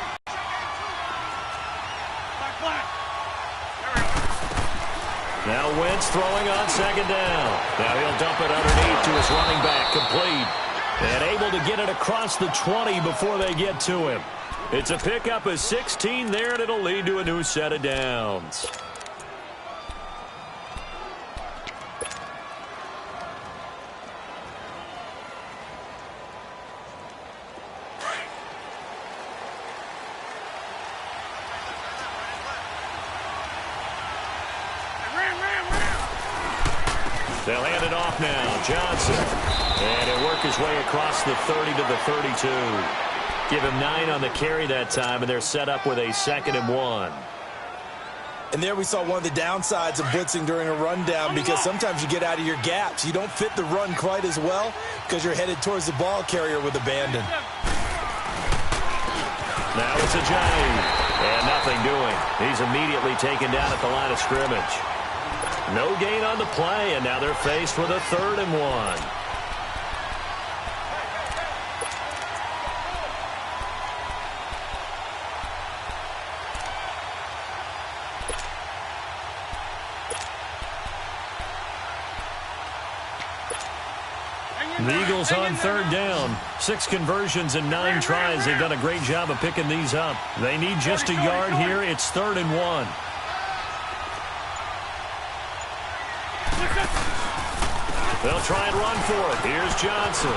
Now Wentz throwing on 2nd down. Now he'll dump it underneath to his running back, complete. And able to get it across the 20 before they get to him. It's a pickup of 16 there, and it'll lead to a new set of downs. They'll hand it off now. Johnson. And he'll work his way across the 30 to the 32. Give him 9 on the carry that time, and they're set up with a 2nd and 1. And there we saw one of the downsides of blitzing during a rundown because sometimes you get out of your gaps. You don't fit the run quite as well because you're headed towards the ball carrier with abandon. Now it's a Johnny. And nothing doing. He's immediately taken down at the line of scrimmage. No gain on the play, and now they're faced with a 3rd and 1. The Eagles on 3rd down. 6 conversions and 9 tries. They've done a great job of picking these up. They need just a yard here. It's 3rd and 1. They'll try and run for it. Here's Johnson.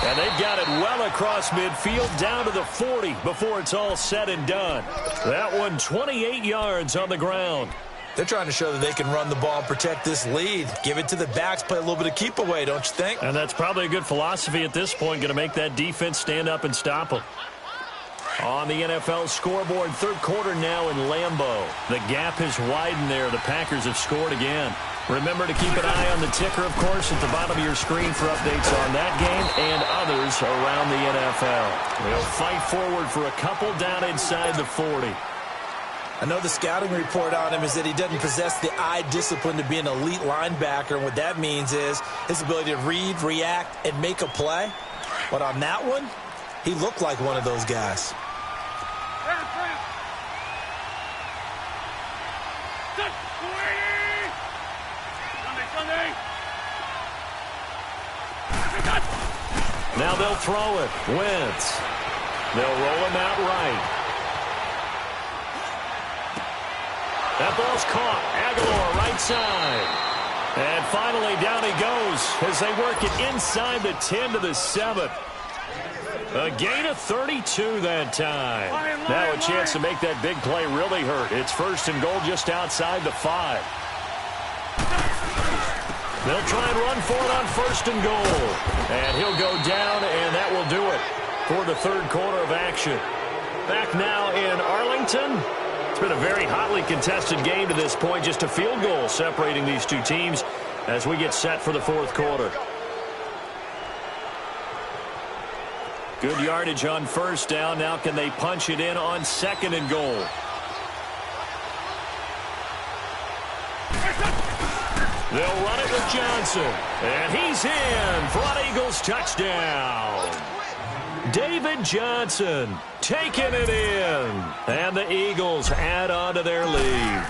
And they've got it well across midfield down to the 40 before it's all said and done. That one 28 yards on the ground. They're trying to show that they can run the ball and protect this lead. Give it to the backs, play a little bit of keep away, don't you think? And that's probably a good philosophy at this point, going to make that defense stand up and stop them. On the NFL scoreboard, 3rd quarter now in Lambeau. The gap has widened there. The Packers have scored again. Remember to keep an eye on the ticker, of course, at the bottom of your screen for updates on that game and others around the NFL. They'll fight forward for a couple down inside the 40. I know the scouting report on him is that he doesn't possess the eye discipline to be an elite linebacker. And what that means is his ability to read, react, and make a play. But on that one, he looked like one of those guys. Now they'll throw it. Wentz. They'll roll him out right. That ball's caught. Aguilar right side. And finally down he goes as they work it inside the 10 to the 7. A gain of 32 that time. Now a chance to make that big play really hurt. It's 1st and goal just outside the 5. They'll try and run for it on 1st and goal. And he'll go down, and that will do it for the 3rd quarter of action. Back now in Arlington. It's been a very hotly contested game to this point. Just a field goal separating these two teams as we get set for the 4th quarter. Good yardage on 1st down. Now can they punch it in on 2nd and goal? They'll run it with Johnson. And he's in for an Eagles touchdown. David Johnson taking it in. And the Eagles add on to their lead.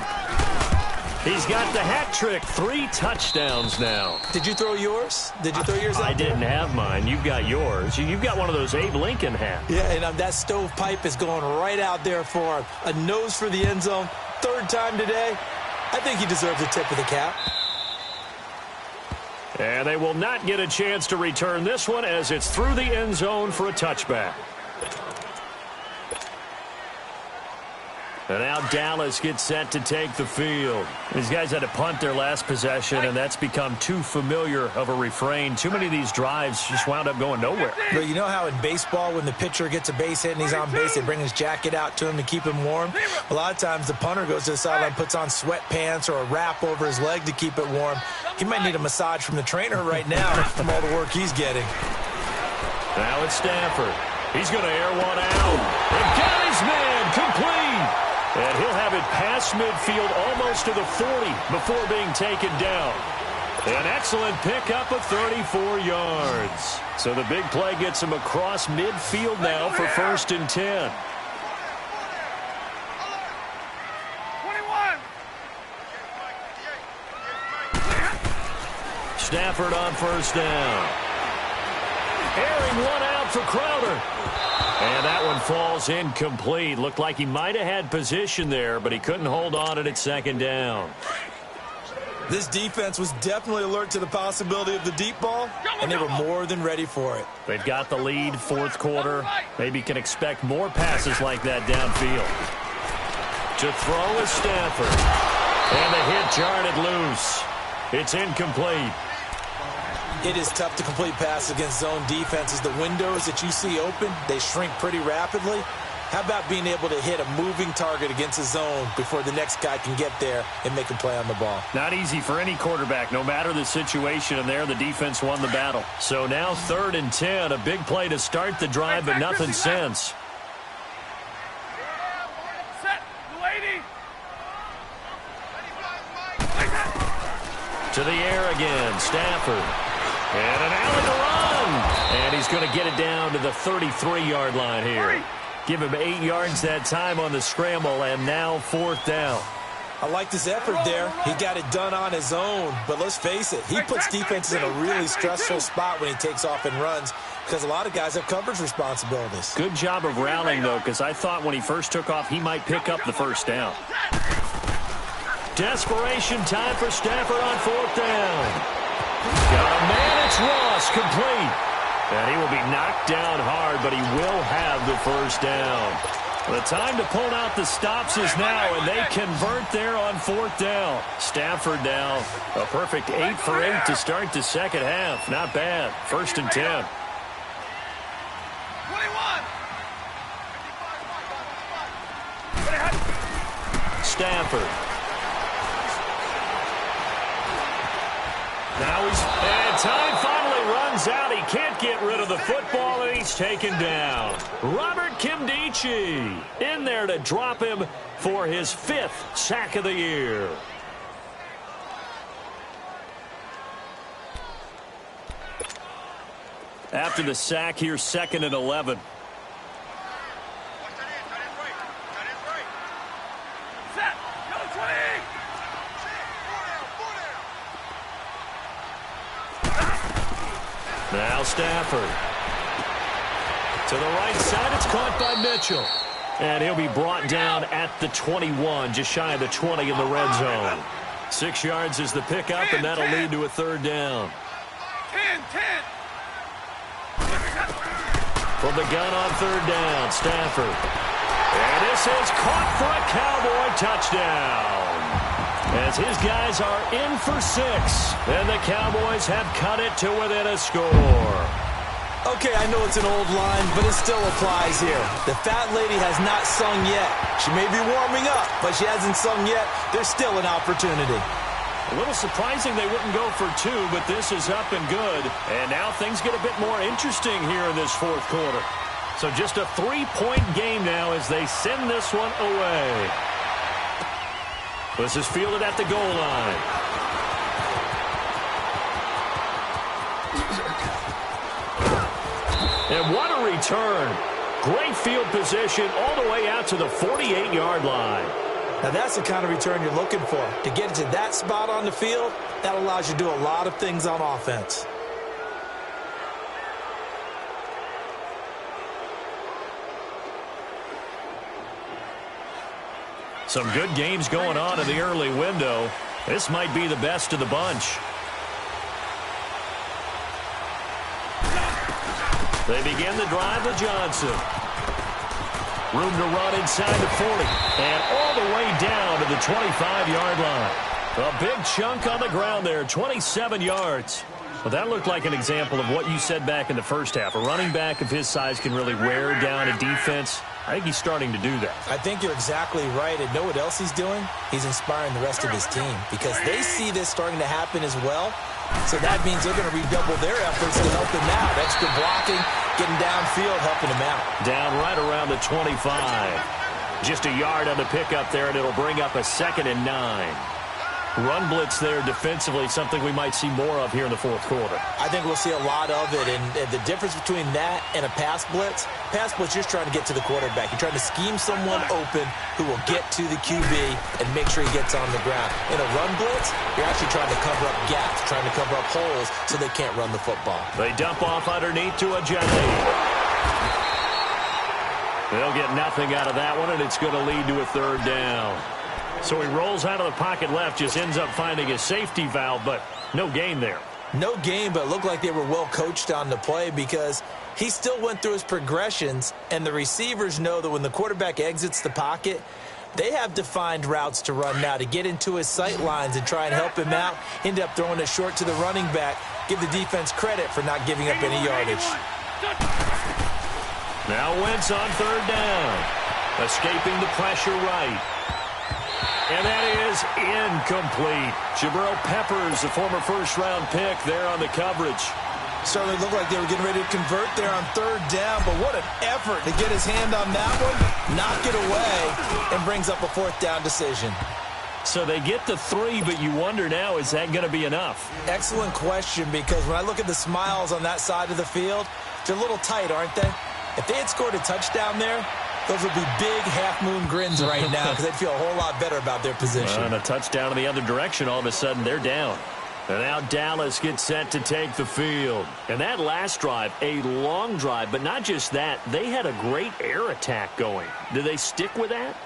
He's got the hat trick, 3 touchdowns now. Did you throw yours? Did you throw yours out? I didn't have mine. You've got yours. You've got one of those Abe Lincoln hats. Yeah, and that stovepipe is going right out there for him. A nose for the end zone. 3rd time today. I think he deserves a tip of the cap. And they will not get a chance to return this one as it's through the end zone for a touchback. And now Dallas gets set to take the field. These guys had to punt their last possession, and that's become too familiar of a refrain. Too many of these drives just wound up going nowhere. But you know how in baseball, when the pitcher gets a base hit and he's on base, they bring his jacket out to him to keep him warm? A lot of times the punter goes to the sideline, puts on sweatpants or a wrap over his leg to keep it warm. He might need a massage from the trainer right now from all the work he's getting. Now it's Stafford. He's going to air one out. And got his man complete. And he'll have it past midfield almost to the 40 before being taken down. An excellent pickup of 34 yards. So the big play gets him across midfield now for 1st and 10. 21. Stafford on 1st down. Airing one out for Crowder. And that one falls incomplete. Looked like he might have had position there, but he couldn't hold on it at 2nd down. This defense was definitely alert to the possibility of the deep ball, and they were more than ready for it. They've got the lead, 4th quarter. Maybe can expect more passes like that downfield. To throw is Stafford. And the hit jarred it loose. It's incomplete. It is tough to complete passes against zone defenses. The windows that you see open, they shrink pretty rapidly. How about being able to hit a moving target against a zone before the next guy can get there and make a play on the ball? Not easy for any quarterback, no matter the situation, and there the defense won the battle. So now 3rd and 10, a big play to start the drive, but nothing since. Set. Lady. To the air again, Stafford. And an alley to run. And he's going to get it down to the 33-yard line here. Give him 8 yards that time on the scramble, and now 4th down. I like his effort there. He got it done on his own. But let's face it, he puts defenses in a really stressful spot when he takes off and runs because a lot of guys have coverage responsibilities. Good job of rallying, though, because I thought when he first took off, he might pick up the 1st down. Desperation time for Stafford on 4th down. Got a man, it's Ross, complete. And he will be knocked down hard, but he will have the 1st down. The time to pull out the stops is now, and they convert there on 4th down. Stafford now, a perfect 8 for 8 to start the 2nd half. Not bad. 1st and 10. 21. Stafford. Now and time finally runs out. He can't get rid of the football, and he's taken down. Robert Kimdichie in there to drop him for his 5th sack of the year. After the sack, here's 2nd and 11. Now Stafford. To the right side, it's caught by Mitchell. And he'll be brought down at the 21, just shy of the 20 in the red zone. 6 yards is the pickup, and that'll lead to a 3rd down. 10. From the gun on 3rd down, Stafford. And this is caught for a Cowboy touchdown. As his guys are in for 6, and the Cowboys have cut it to within a score. Okay, I know it's an old line, but it still applies here. The fat lady has not sung yet. She may be warming up, but she hasn't sung yet. There's still an opportunity. A little surprising they wouldn't go for 2, but this is up and good. And now things get a bit more interesting here in this 4th quarter. So just a 3-point game now as they send this one away. This is fielded at the goal line. And what a return. Great field position all the way out to the 48-yard line. Now, that's the kind of return you're looking for. To get it to that spot on the field, that allows you to do a lot of things on offense. Some good games going on in the early window. This might be the best of the bunch. They begin the drive with Johnson. Room to run inside the 40. And all the way down to the 25-yard line. A big chunk on the ground there, 27 yards. Well, that looked like an example of what you said back in the first half. A running back of his size can really wear down a defense. I think he's starting to do that. I think you're exactly right. And know what else he's doing? He's inspiring the rest of his team because they see this starting to happen as well. So that means they're going to redouble their efforts to help him out. Extra blocking, getting downfield, helping him out. Down right around the 25. Just a yard on the pickup there, and it'll bring up a 2nd and 9. Run blitz there defensively, something we might see more of here in the fourth quarter. I think we'll see a lot of it, and the difference between that and a pass blitz, you're just trying to get to the quarterback. You're trying to scheme someone open who will get to the QB and make sure he gets on the ground. In a run blitz, you're actually trying to cover up gaps, trying to cover up holes so they can't run the football. They dump off underneath to Ajani. They'll get nothing out of that one, and it's going to lead to a 3rd down. So he rolls out of the pocket left, just ends up finding a safety valve, but no gain there. No gain, but it looked like they were well coached on the play because he still went through his progressions, and the receivers know that when the quarterback exits the pocket, they have defined routes to run now to get into his sight lines and try and help him out. End up throwing it short to the running back. Give the defense credit for not giving up any yardage. Now Wentz on 3rd down. Escaping the pressure right. And that is incomplete. Jabril Peppers, the former first-round pick, there on the coverage. Certainly looked like they were getting ready to convert there on 3rd down, but what an effort to get his hand on that one, knock it away, and brings up a 4th down decision. So they get the 3, but you wonder now, is that going to be enough? Excellent question, because when I look at the smiles on that side of the field, they're a little tight, aren't they? If they had scored a touchdown there, those would be big half-moon grins right now because they'd feel a whole lot better about their position. And a touchdown in the other direction, all of a sudden they're down. And now Dallas gets set to take the field. And that last drive, a long drive, but not just that, they had a great air attack going. Do they stick with that?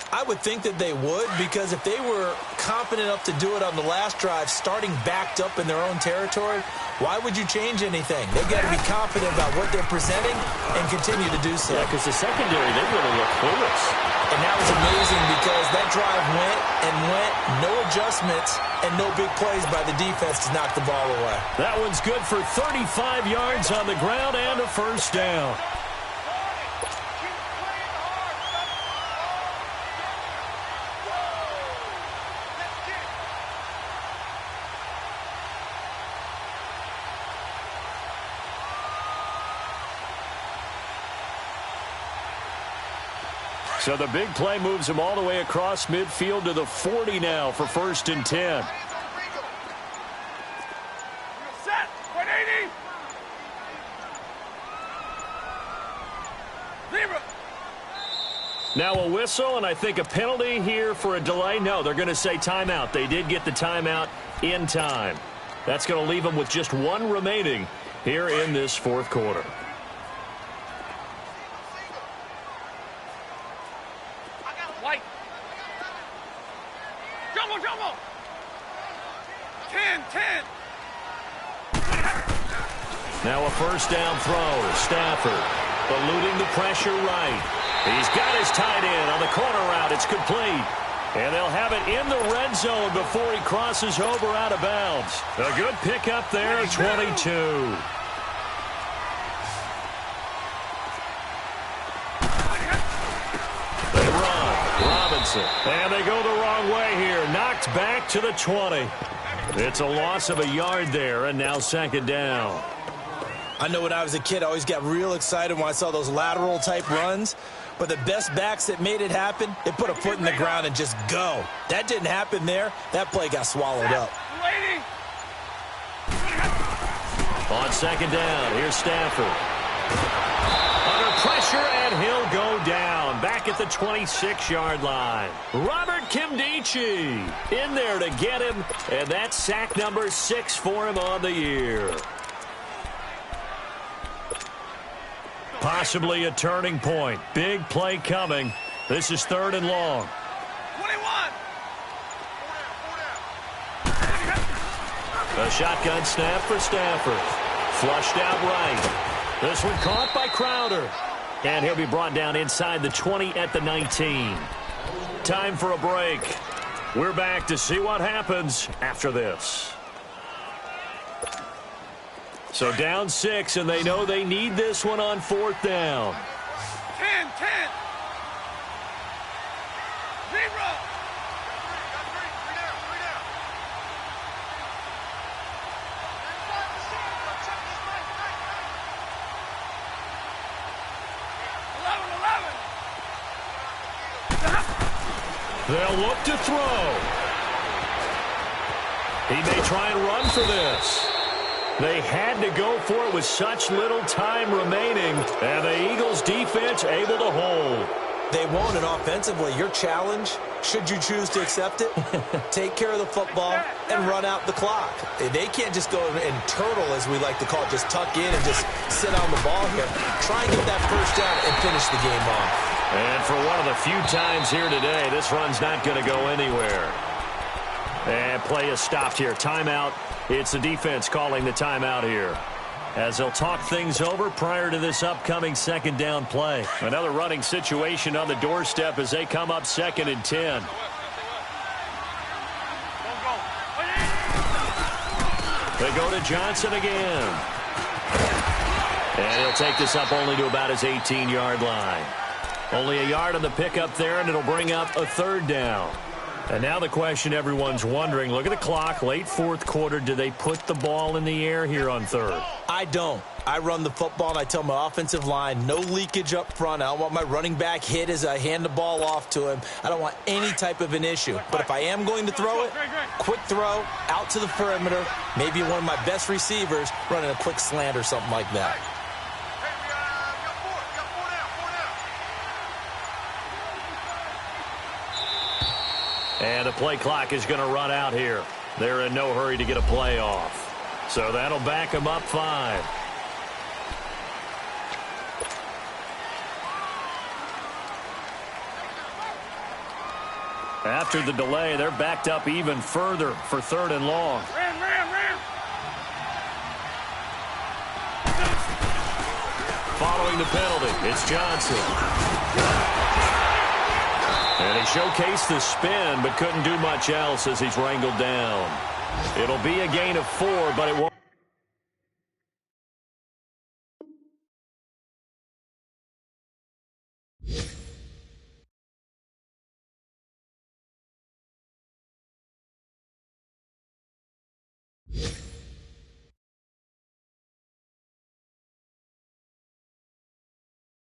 I would think that they would, because if they were confident enough to do it on the last drive, starting backed up in their own territory, why would you change anything? They've got to be confident about what they're presenting and continue to do so. Yeah, because the secondary, they really look clueless. And that was amazing because that drive went and went, no adjustments, and no big plays by the defense to knock the ball away. That one's good for 35 yards on the ground and a 1st down. So the big play moves him all the way across midfield to the 40 now for 1st and 10. Set. 180. Zebra. Now a whistle, and I think a penalty here for a delay. No, they're going to say timeout. They did get the timeout in time. That's going to leave them with just 1 remaining here in this 4th quarter. Jumbo. 10. Now a 1st down throw. Stafford eluding the pressure right. He's got his tight end on the corner route. It's complete. And they'll have it in the red zone before he crosses over out of bounds. A good pickup there, 22. They run. Robinson. And they go the wrong way here. Knocked back to the 20. It's a loss of a yard there, and now 2nd down. I know when I was a kid, I always got real excited when I saw those lateral-type runs. But the best backs that made it happen, they put a foot in the ground and just go. That didn't happen there. That play got swallowed up. On 2nd down, here's Stafford. Under pressure, and he'll go down. Back at the 26-yard line. Robert Kimdichie in there to get him, and that's sack number 6 for him on the year. Possibly a turning point. Big play coming. This is 3rd and long. 21. A shotgun snap for Stafford. Flushed out right. This one caught by Crowder. And he'll be brought down inside the 20 at the 19. Time for a break. We're back to see what happens after this. So down 6, and they know they need this one on 4th down. 10. 0. They'll look to throw. He may try and run for this. They had to go for it with such little time remaining, and the Eagles' defense able to hold. They won't, and offensively, your challenge, should you choose to accept it, take care of the football and run out the clock. They can't just go and turtle, as we like to call it, just tuck in and just sit on the ball here. Try and get that first down and finish the game off. And for one of the few times here today, this run's not going to go anywhere. And play is stopped here. Timeout. It's the defense calling the timeout here, as they'll talk things over prior to this upcoming 2nd down play. Another running situation on the doorstep as they come up 2nd and 10. They go to Johnson again. And he'll take this up only to about his 18-yard line. Only a yard on the pickup there, and it'll bring up a 3rd down. And now the question everyone's wondering, look at the clock, late 4th quarter, do they put the ball in the air here on 3rd? I don't. I run the football, and I tell my offensive line, no leakage up front. I don't want my running back hit as I hand the ball off to him. I don't want any type of an issue. But if I am going to throw it, quick throw, out to the perimeter, maybe one of my best receivers running a quick slant or something like that. And the play clock is going to run out here. They're in no hurry to get a play off. So that'll back them up 5. After the delay, they're backed up even further for 3rd and long. Ram. Following the penalty, it's Johnson. And he showcased the spin, but couldn't do much else as he's wrangled down. It'll be a gain of 4, but it won't.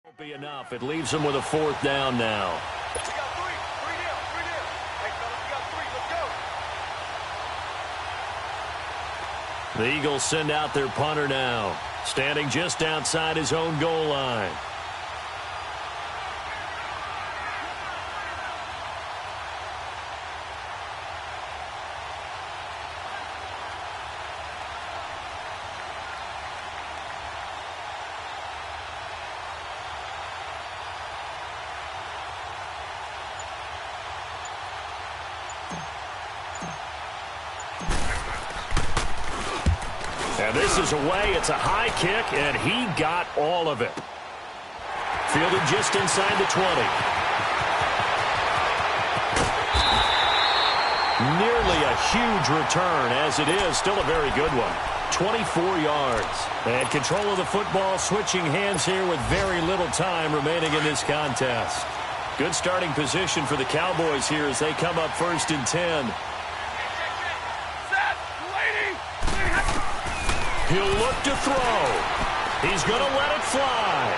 Won't be enough. It leaves them with a 4th down now. The Eagles send out their punter now, standing just outside his own goal line. And this is away. It's a high kick, and he got all of it. Fielded just inside the 20. Nearly a huge return, as it is still a very good one. 24 yards. And control of the football, switching hands here with very little time remaining in this contest. Good starting position for the Cowboys here as they come up 1st and 10. He'll look to throw. He's going to let it fly.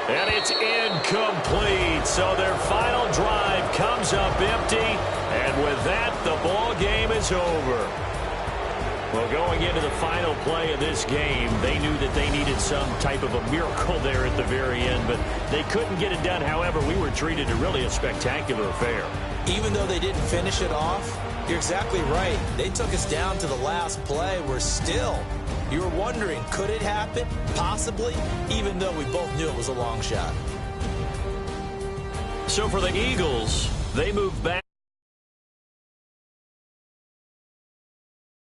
And it's incomplete. So their final drive comes up empty. And with that, the ball game is over. Well, going into the final play of this game, they knew that they needed some type of a miracle there at the very end, but they couldn't get it done. However, we were treated to really a spectacular affair. Even though they didn't finish it off, you're exactly right. They took us down to the last play. We're still, you were wondering, could it happen? Possibly, even though we both knew it was a long shot. So for the Eagles, they move back.